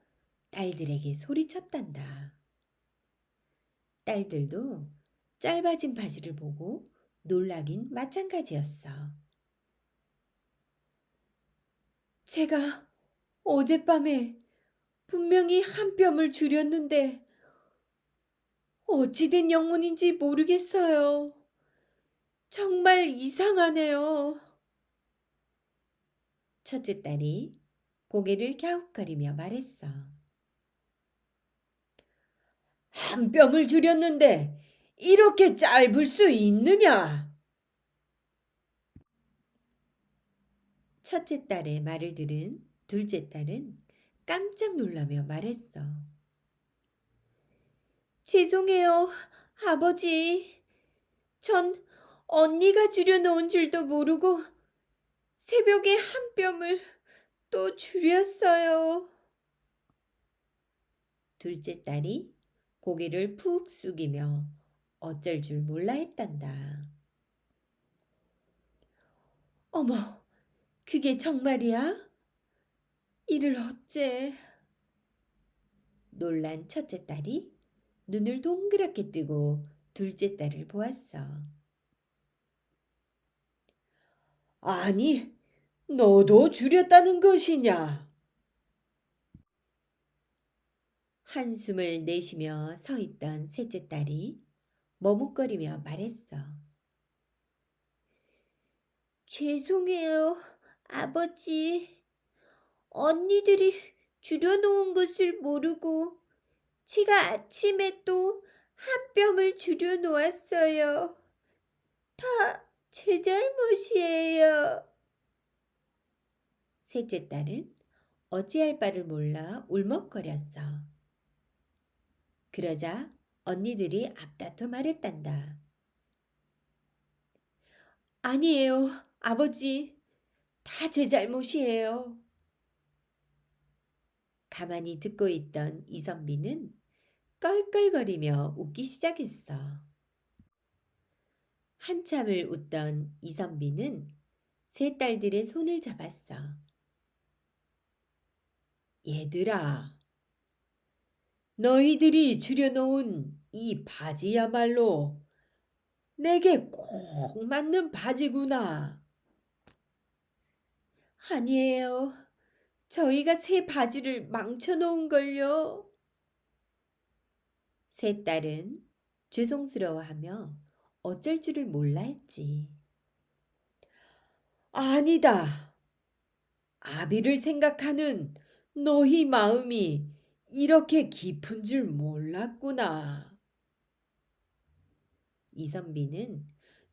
딸들에게 소리쳤단다. 딸들도 짧아진 바지를 보고 놀라긴 마찬가지였어. 제가 어젯밤에 분명히 한 뼘을 줄였는데 어찌 된 영문인지 모르겠어요. 정말 이상하네요. 첫째 딸이 고개를 갸웃거리며 말했어. 한 뼘을 줄였는데 이렇게 짧을 수 있느냐? 첫째 딸의 말을 들은 둘째 딸은 깜짝 놀라며 말했어. 죄송해요, 아버지. 전 언니가 줄여놓은 줄도 모르고 새벽에 한 뼘을 또 줄였어요. 둘째 딸이 고개를 푹 숙이며 어쩔 줄 몰라 했단다. 어머, 그게 정말이야? 이를 어째? 놀란 첫째 딸이 눈을 동그랗게 뜨고 둘째 딸을 보았어. 아니, 너도 줄였다는 것이냐? 한숨을 내쉬며 서 있던 셋째 딸이 머뭇거리며 말했어. 죄송해요, 아버지. 언니들이 줄여놓은 것을 모르고 제가 아침에 또 한 뼘을 줄여놓았어요. 다 제 잘못이에요. 셋째 딸은 어찌할 바를 몰라 울먹거렸어. 그러자 언니들이 앞다퉈 말했단다. 아니에요, 아버지. 다 제 잘못이에요. 가만히 듣고 있던 이선비는 껄껄거리며 웃기 시작했어. 한참을 웃던 이선비는 세 딸들의 손을 잡았어. 얘들아, 너희들이 줄여놓은 이 바지야말로 내게 꼭 맞는 바지구나. 아니에요. 저희가 새 바지를 망쳐놓은 걸요. 세 딸은 죄송스러워하며 어쩔 줄을 몰라 했지. 아니다. 아비를 생각하는 너희 마음이 이렇게 깊은 줄 몰랐구나. 이선비는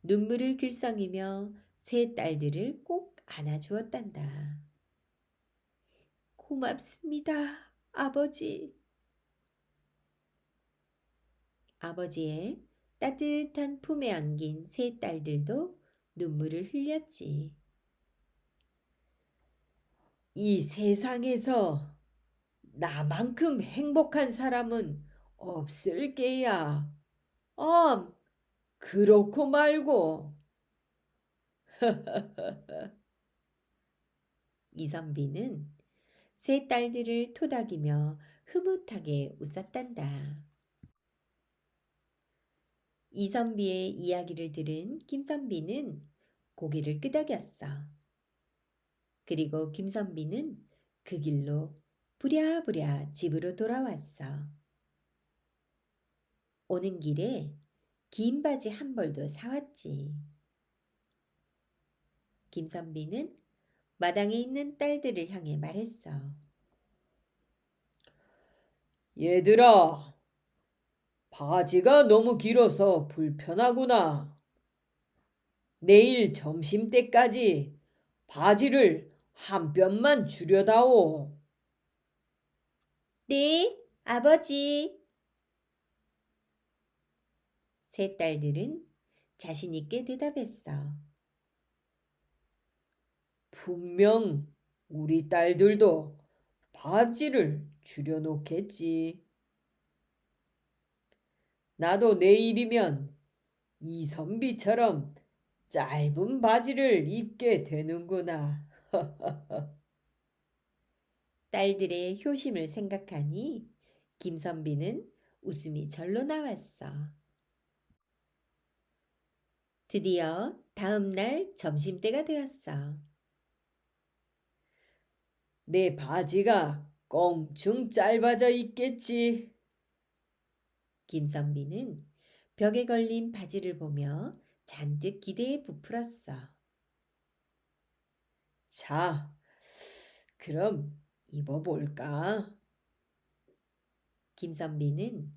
눈물을 글썽이며 세 딸들을 꼭 안아주었단다. 고맙습니다, 아버지. 아버지의 따뜻한 품에 안긴 세 딸들도 눈물을 흘렸지. 이 세상에서 나만큼 행복한 사람은 없을 게야. 그렇고 말고. 이선비는 세 딸들을 토닥이며 흐뭇하게 웃었단다. 이선비의 이야기를 들은 김선비는 고개를 끄덕였어. 그리고 김선비는 그 길로 부랴부랴 집으로 돌아왔어. 오는 길에 긴 바지 한 벌도 사왔지. 김선비는 마당에 있는 딸들을 향해 말했어. 얘들아, 바지가 너무 길어서 불편하구나. 내일 점심때까지 바지를 한 뼘만 줄여다오. 네, 아버지. 세 딸들은 자신 있게 대답했어. 분명 우리 딸들도 바지를 줄여놓겠지. 나도 내일이면 이선비처럼 짧은 바지를 입게 되는구나. 딸들의 효심을 생각하니 김선비는 웃음이 절로 나왔어. 드디어 다음 날 점심때가 되었어. 내 바지가 껑충 짧아져 있겠지. 김선비는 벽에 걸린 바지를 보며 잔뜩 기대에 부풀었어. 자, 그럼 입어볼까? 김선비는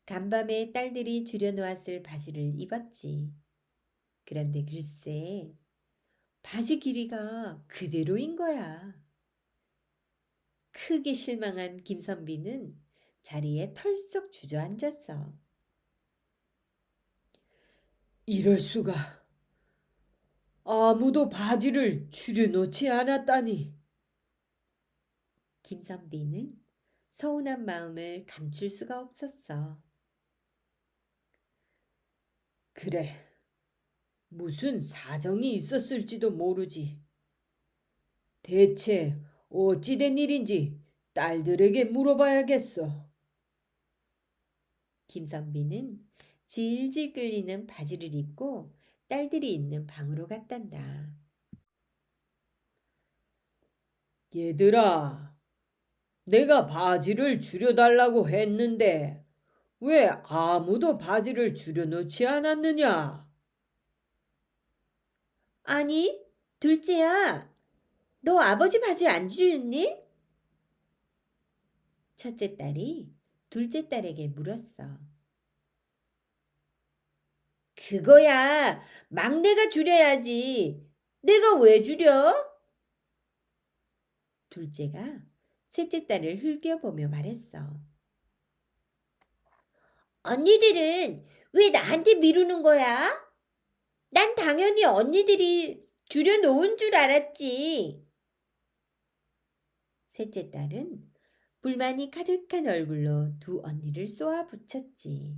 간밤에 딸들이 줄여놓았을 바지를 입었지. 그런데 글쎄, 바지 길이가 그대로인 거야. 크게 실망한 김선비는 자리에 털썩 주저앉았어. 이럴 수가. 아무도 바지를 줄여놓지 않았다니. 김선비는 서운한 마음을 감출 수가 없었어. 그래, 무슨 사정이 있었을지도 모르지. 대체 어찌 된 일인지 딸들에게 물어봐야겠어. 김선비는 질질 끌리는 바지를 입고 딸들이 있는 방으로 갔단다. 얘들아, 내가 바지를 줄여달라고 했는데 왜 아무도 바지를 줄여놓지 않았느냐? 아니, 둘째야. 너 아버지 바지 안 줄였니? 첫째 딸이 둘째 딸에게 물었어. 그거야. 막내가 줄여야지. 내가 왜 줄여? 둘째가 셋째 딸을 흘겨보며 말했어. 언니들은 왜 나한테 미루는 거야? 난 당연히 언니들이 주려 놓은 줄 알았지. 셋째 딸은 불만이 가득한 얼굴로 두 언니를 쏘아 붙였지.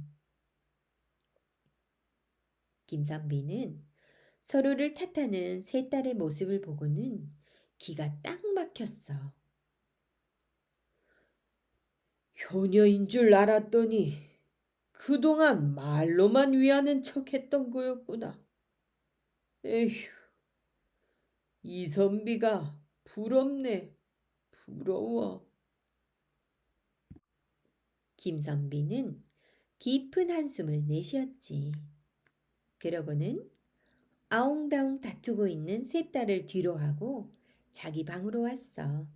김선비는 서로를 탓하는 세 딸의 모습을 보고는 기가 딱 막혔어. 효녀인 줄 알았더니 그동안 말로만 위하는 척 했던 거였구나. 에휴, 이선비가 부럽네, 부러워. 김선비는 깊은 한숨을 내쉬었지. 그러고는 아웅다웅 다투고 있는 세 딸을 뒤로하고 자기 방으로 왔어.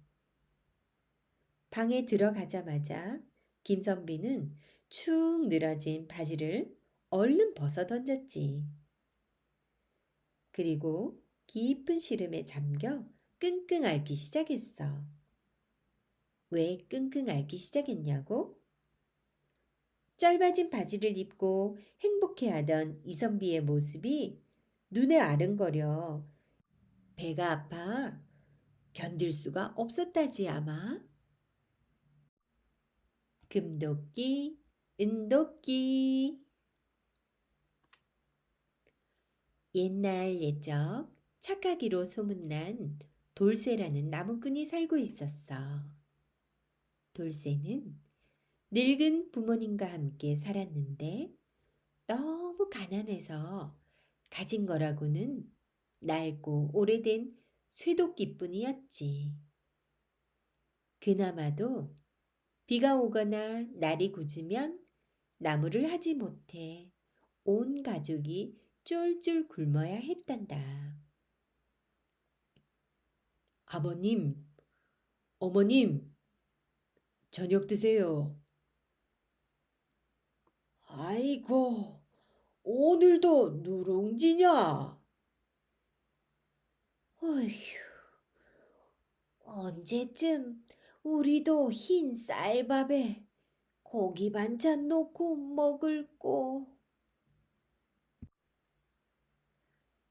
방에 들어가자마자 김선비는 축 늘어진 바지를 얼른 벗어 던졌지. 그리고 깊은 시름에 잠겨 끙끙 앓기 시작했어. 왜 끙끙 앓기 시작했냐고? 짧아진 바지를 입고 행복해하던 이선비의 모습이 눈에 아른거려 배가 아파 견딜 수가 없었다지 아마. 금도끼, 은도끼. 옛날 옛적 착하기로 소문난 돌쇠라는 나무꾼이 살고 있었어. 돌쇠는 늙은 부모님과 함께 살았는데 너무 가난해서 가진 거라고는 낡고 오래된 쇠도끼뿐이었지. 그나마도 비가 오거나 날이 굳으면 나무를 하지 못해 온 가족이 쫄쫄 굶어야 했단다. 아버님, 어머님, 저녁 드세요. 아이고, 오늘도 누룽지냐? 어휴, 언제쯤 우리도 흰 쌀밥에 고기 반찬 놓고 먹을꼬.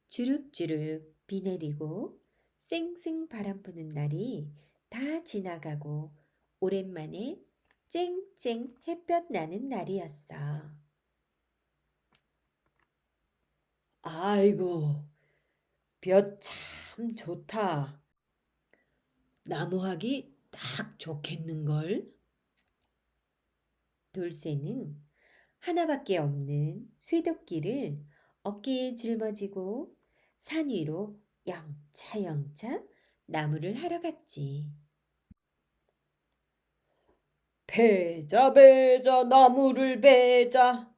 주룩주룩 비 내리고 쌩쌩 바람 부는 날이 다 지나가고 오랜만에 쨍쨍 햇볕 나는 날이었어. 아이고, 볕 참 좋다. 나무하기 딱 좋겠는걸? 돌쇠는 하나밖에 없는 쇠도끼를 어깨에 짊어지고 산 위로 영차영차 나무를 하러 갔지. 베자 베자 나무를 베자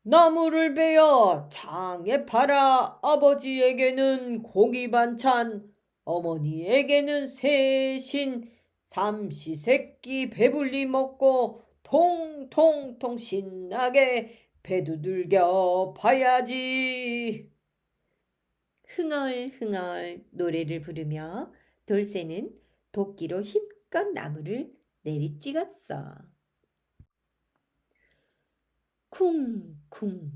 나무를 베어 장에 팔아 아버지에게는 고기 반찬 어머니에게는 새신 삼시세끼 배불리 먹고 통통통 신나게 배두들겨 봐야지. 흥얼흥얼 노래를 부르며 돌쇠는 도끼로 힘껏 나무를 내리찍었어. 쿵쿵쿵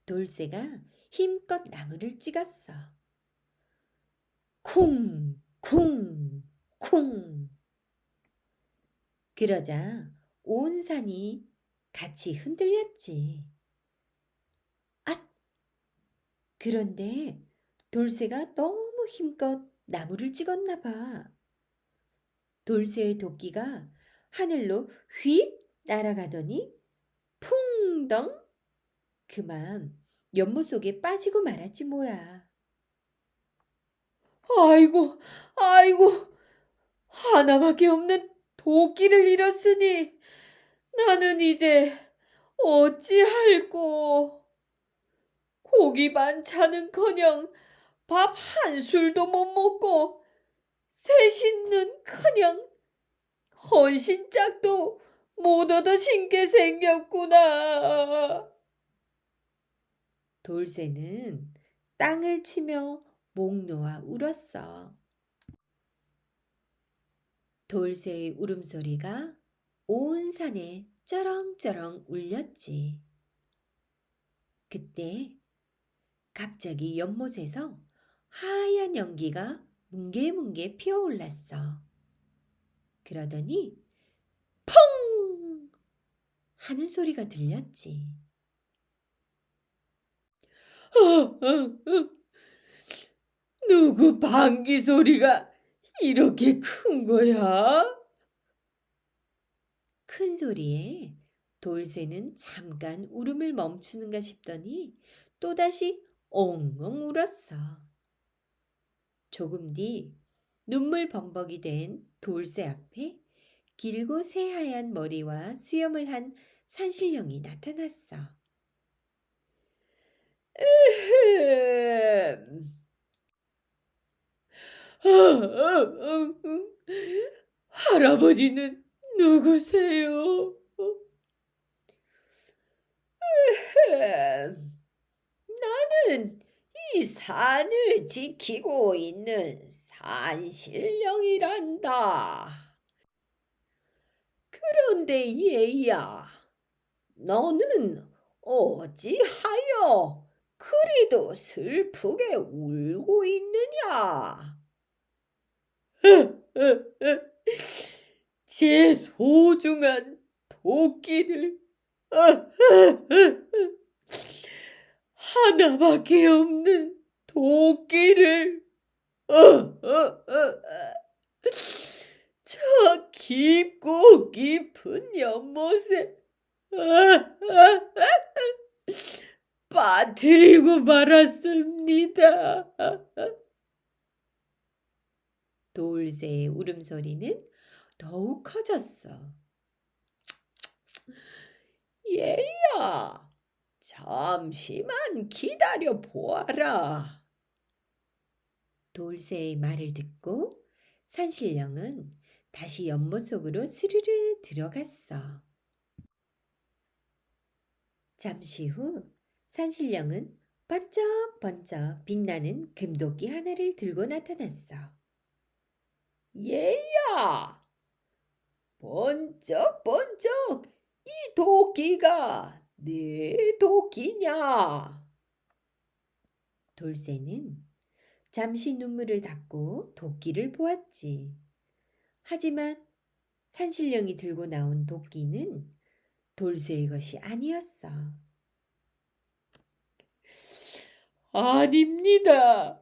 돌쇠가 힘껏 나무를 찍었어. 쿵쿵쿵 그러자 온 산이 같이 흔들렸지. 앗! 그런데 돌쇠가 너무 힘껏 나무를 찍었나 봐. 돌쇠의 도끼가 하늘로 휙 날아가더니 풍덩! 그만 연못 속에 빠지고 말았지 뭐야. 아이고, 아이고, 하나밖에 없는 도끼를 잃었으니 나는 이제 어찌할꼬. 고기 반찬은커녕 밥 한 술도 못 먹고 새신는커녕 헌신짝도 못 얻어 신게 생겼구나. 돌쇠는 땅을 치며 목 놓아 울었어. 돌쇠의 울음소리가 온 산에 쩌렁쩌렁 울렸지. 그때 갑자기 연못에서 하얀 연기가 뭉게뭉게 피어올랐어. 그러더니 퐁! 하는 소리가 들렸지. 누구 방귀 소리가 이렇게 큰 거야? 큰 소리에 돌새는 잠깐 울음을 멈추는가 싶더니 또다시 엉엉 울었어. 조금 뒤 눈물 범벅이 된 돌새 앞에 길고 새하얀 머리와 수염을 한 산신령이 나타났어. 할아버지는 누구세요? 나는 이 산을 지키고 있는 산신령이란다. 그런데 얘야, 너는 어찌하여 그리도 슬프게 울고 있느냐? 제 소중한 도끼를 하나밖에 없는 도끼를 저 깊고 깊은 연못에 빠뜨리고 말았습니다. 돌새의 울음소리는 더욱 커졌어. 얘야, 잠시만 기다려 보아라. 돌새의 말을 듣고 산신령은 다시 연못 속으로 스르르 들어갔어. 잠시 후 산신령은 번쩍번쩍 빛나는 금도끼 하나를 들고 나타났어. 얘야, 번쩍번쩍 이 도끼가 내 도끼냐? 돌새는 잠시 눈물을 닦고 도끼를 보았지. 하지만 산신령이 들고 나온 도끼는 돌새의 것이 아니었어. 아닙니다.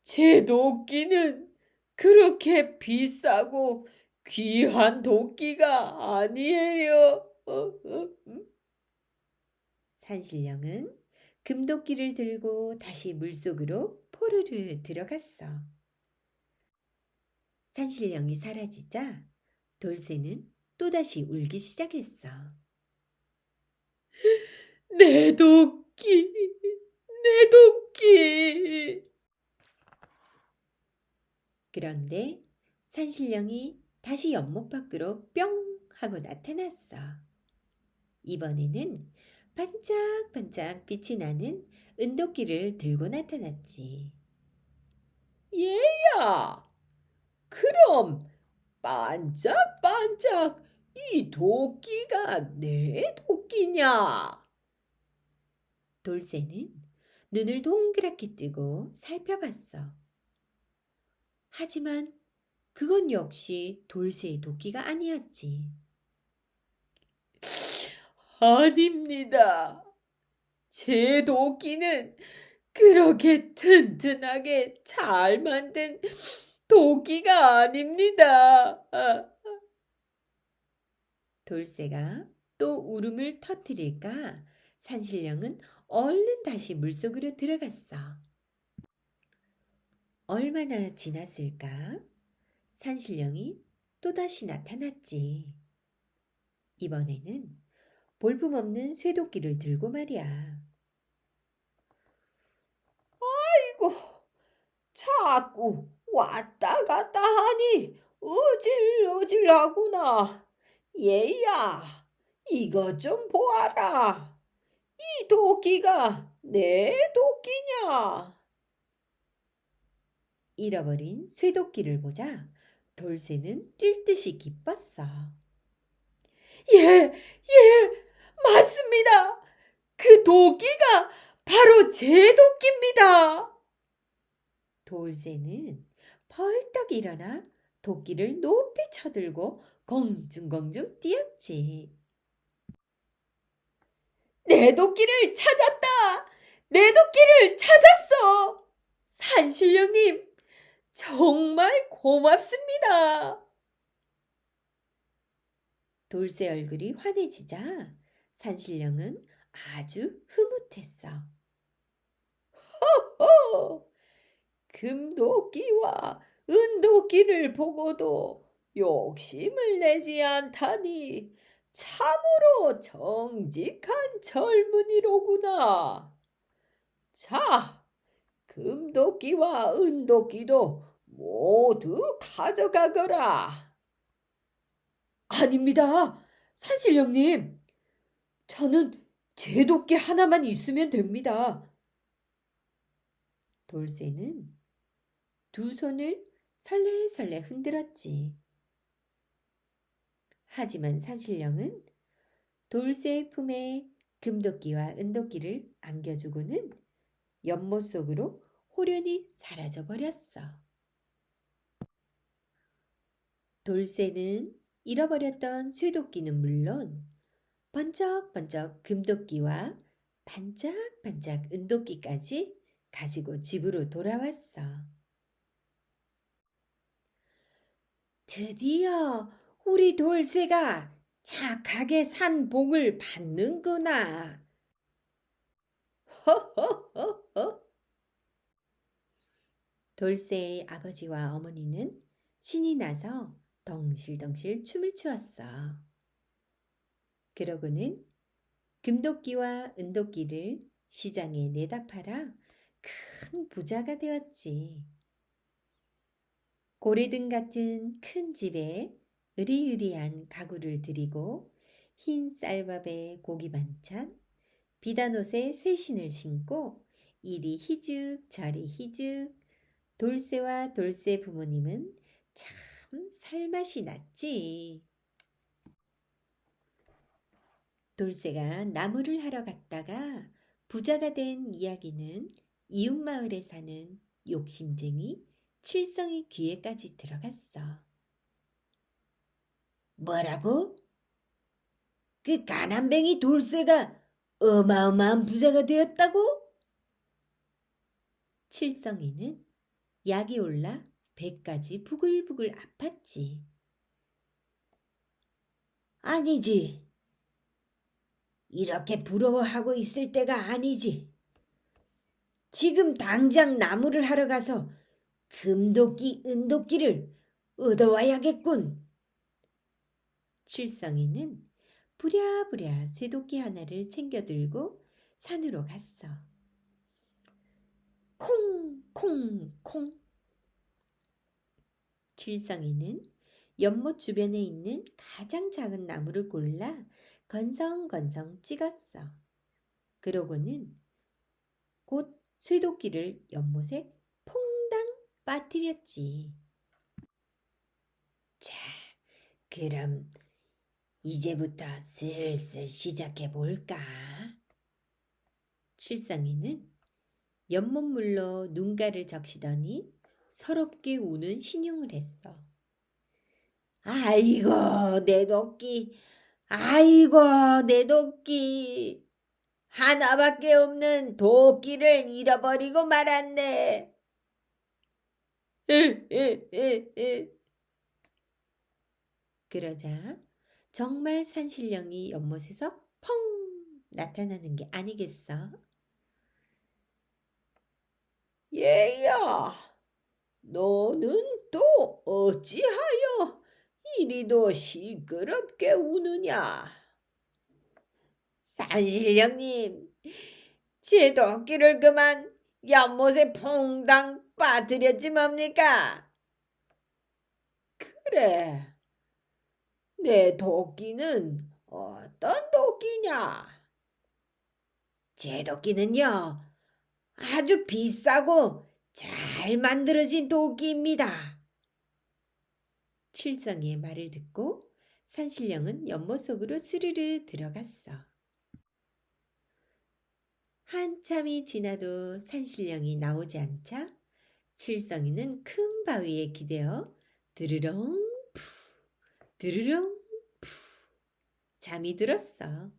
제 도끼는 그렇게 비싸고 귀한 도끼가 아니에요. 산신령은 금도끼를 들고 다시 물속으로 포르르 들어갔어. 산신령이 사라지자 돌새는 또다시 울기 시작했어. 내 도끼, 내 도끼. 그런데 산신령이 다시 연못 밖으로 뿅 하고 나타났어. 이번에는 반짝반짝 빛이 나는 은도끼를 들고 나타났지. 얘야, 그럼 반짝반짝 이 도끼가 내 도끼냐? 돌새는 눈을 동그랗게 뜨고 살펴봤어. 하지만 그건 역시 돌새의 도끼가 아니었지. 아닙니다. 제 도끼는 그렇게 튼튼하게 잘 만든 도끼가 아닙니다. 돌새가 또 울음을 터뜨릴까 산신령은 얼른 다시 물속으로 들어갔어. 얼마나 지났을까? 산신령이 또다시 나타났지. 이번에는 볼품없는 쇠도끼를 들고 말이야. 아이고, 자꾸 왔다 갔다 하니 어질어질하구나. 얘야, 이것 좀 보아라. 이 도끼가 내 도끼냐? 잃어버린 쇠도끼를 보자 돌새는 뛸 듯이 기뻤어. 예, 예, 맞습니다. 그 도끼가 바로 제 도끼입니다. 돌쇠는 벌떡 일어나 도끼를 높이 쳐들고 공중공중 뛰었지. 내 도끼를 찾았다! 내 도끼를 찾았어! 산신령님, 정말 고맙습니다. 돌쇠 얼굴이 환해지자 산신령은 아주 흐뭇했어. 금도끼와 은도끼를 보고도 욕심을 내지 않다니 참으로 정직한 젊은이로구나. 자, 금도끼와 은도끼도 모두 가져가거라. 아닙니다, 산신령님. 저는 제 도끼 하나만 있으면 됩니다. 돌쇠는 두 손을 설레설레 흔들었지. 하지만 산신령은 돌쇠의 품에 금도끼와 은도끼를 안겨주고는 연못 속으로 호련히 사라져 버렸어. 돌쇠는 잃어버렸던 쇠도끼는 물론 번쩍번쩍 금도끼와 반짝반짝 은도끼까지 가지고 집으로 돌아왔어. 드디어 우리 돌쇠가 착하게 산 복을 받는구나. 허허허허. 돌쇠의 아버지와 어머니는 신이 나서 덩실덩실 춤을 추었어. 그러고는 금도끼와 은도끼를 시장에 내다 팔아 큰 부자가 되었지. 고래등 같은 큰 집에 으리으리한 가구를 들이고 흰 쌀밥에 고기 반찬, 비단 옷에 새신을 신고 이리 희죽 저리 희죽. 돌쇠와 돌쇠 부모님은 참 살맛이 났지. 돌쇠가 나무를 하러 갔다가 부자가 된 이야기는 이웃마을에 사는 욕심쟁이 칠성이 귀에까지 들어갔어. 뭐라고? 그 가난뱅이 돌쇠가 어마어마한 부자가 되었다고? 칠성이는 약이 올라 배까지 부글부글 아팠지. 아니지. 이렇게 부러워하고 있을 때가 아니지. 지금 당장 나무를 하러 가서 금도끼, 은도끼를 얻어와야겠군. 칠성이는 부랴부랴 쇠도끼 하나를 챙겨 들고 산으로 갔어. 콩콩콩. 칠성이는 연못 주변에 있는 가장 작은 나무를 골라 건성건성 찍었어. 그러고는 곧 쇠도끼를 연못에 퐁당 빠뜨렸지. 자, 그럼 이제부터 슬슬 시작해 볼까? 칠성이는 연못물로 눈가를 적시더니 서럽게 우는 신용을 했어. 아이고, 내 도끼. 아이고, 내 도끼. 하나밖에 없는 도끼를 잃어버리고 말았네. 그러자 정말 산신령이 연못에서 펑 나타나는 게 아니겠어? 얘야, 너는 또 어찌하여 이리도 시끄럽게 우느냐? 산신령님, 제 도끼를 그만 연못에 퐁당 빠뜨렸지 뭡니까? 그래, 내 도끼는 어떤 도끼냐? 제 도끼는요, 아주 비싸고 잘 만들어진 도끼입니다. 칠성이의 말을 듣고 산신령은 연못 속으로 스르르 들어갔어. 한참이 지나도 산신령이 나오지 않자 칠성이는 큰 바위에 기대어 드르렁 푸 드르렁 푸 잠이 들었어.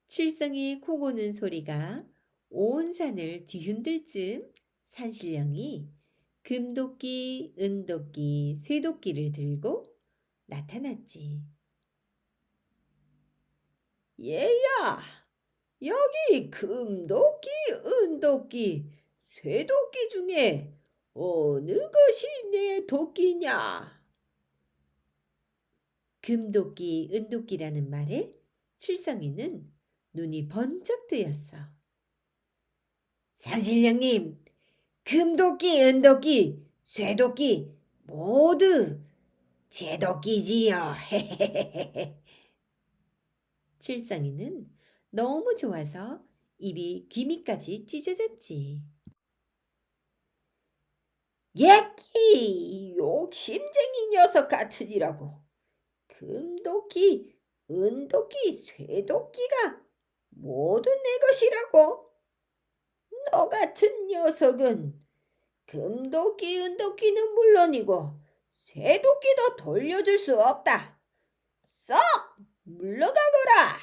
칠성이의 코 고는 소리가 온 산을 뒤흔들 즈음 산신령이 금도끼, 은도끼, 쇠도끼를 들고 나타났지. 얘야, 여기 금도끼, 은도끼, 쇠도끼 중에 어느 것이 내 도끼냐? 금도끼, 은도끼라는 말에 칠성이는 눈이 번쩍 뜨였어. 산신령님, 금도끼, 은도끼, 쇠도끼 모두 제 도끼지요. 칠성이는 너무 좋아서 입이 귀 밑까지 찢어졌지. 예끼, 욕심쟁이 녀석 같으니라고. 금도끼, 은도끼, 쇠도끼가 모두 내 것이라고. 너 같은 녀석은 금도끼, 은도끼는 물론이고 쇠도끼도 돌려줄 수 없다. 썩 물러가거라.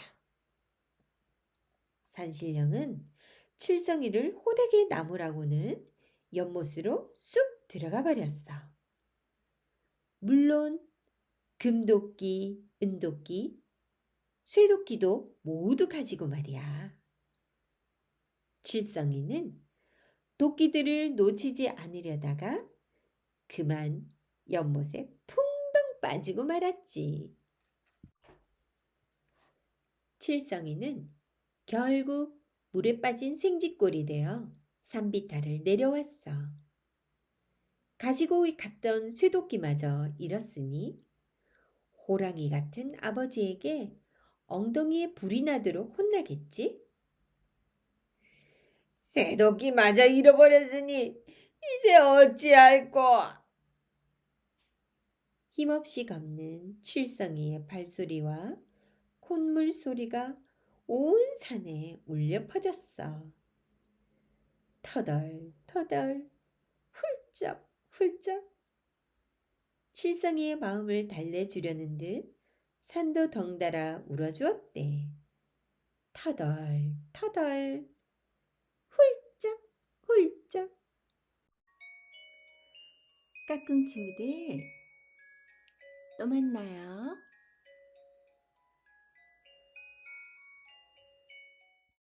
산신령은 칠성이를 호되게 나무라고는 연못으로 쑥 들어가 버렸어. 물론 금도끼, 은도끼, 쇠도끼도 모두 가지고 말이야. 칠성이는 도끼들을 놓치지 않으려다가 그만 연못에 풍덩 빠지고 말았지. 칠성이는 결국 물에 빠진 생쥐꼴이 되어 산비탈을 내려왔어. 가지고 갔던 쇠도끼마저 잃었으니 호랑이 같은 아버지에게 엉덩이에 불이 나도록 혼나겠지? 쇠도끼마저 잃어버렸으니 이제 어찌할꼬. 힘없이 걷는 칠성이의 발소리와 콧물 소리가 온 산에 울려 퍼졌어. 터덜터덜 훌쩍훌쩍 칠성이의 마음을 달래주려는 듯 산도 덩달아 울어주었대. 터덜터덜 훌쩍훌쩍. 까꿍 친구들 또 만나요.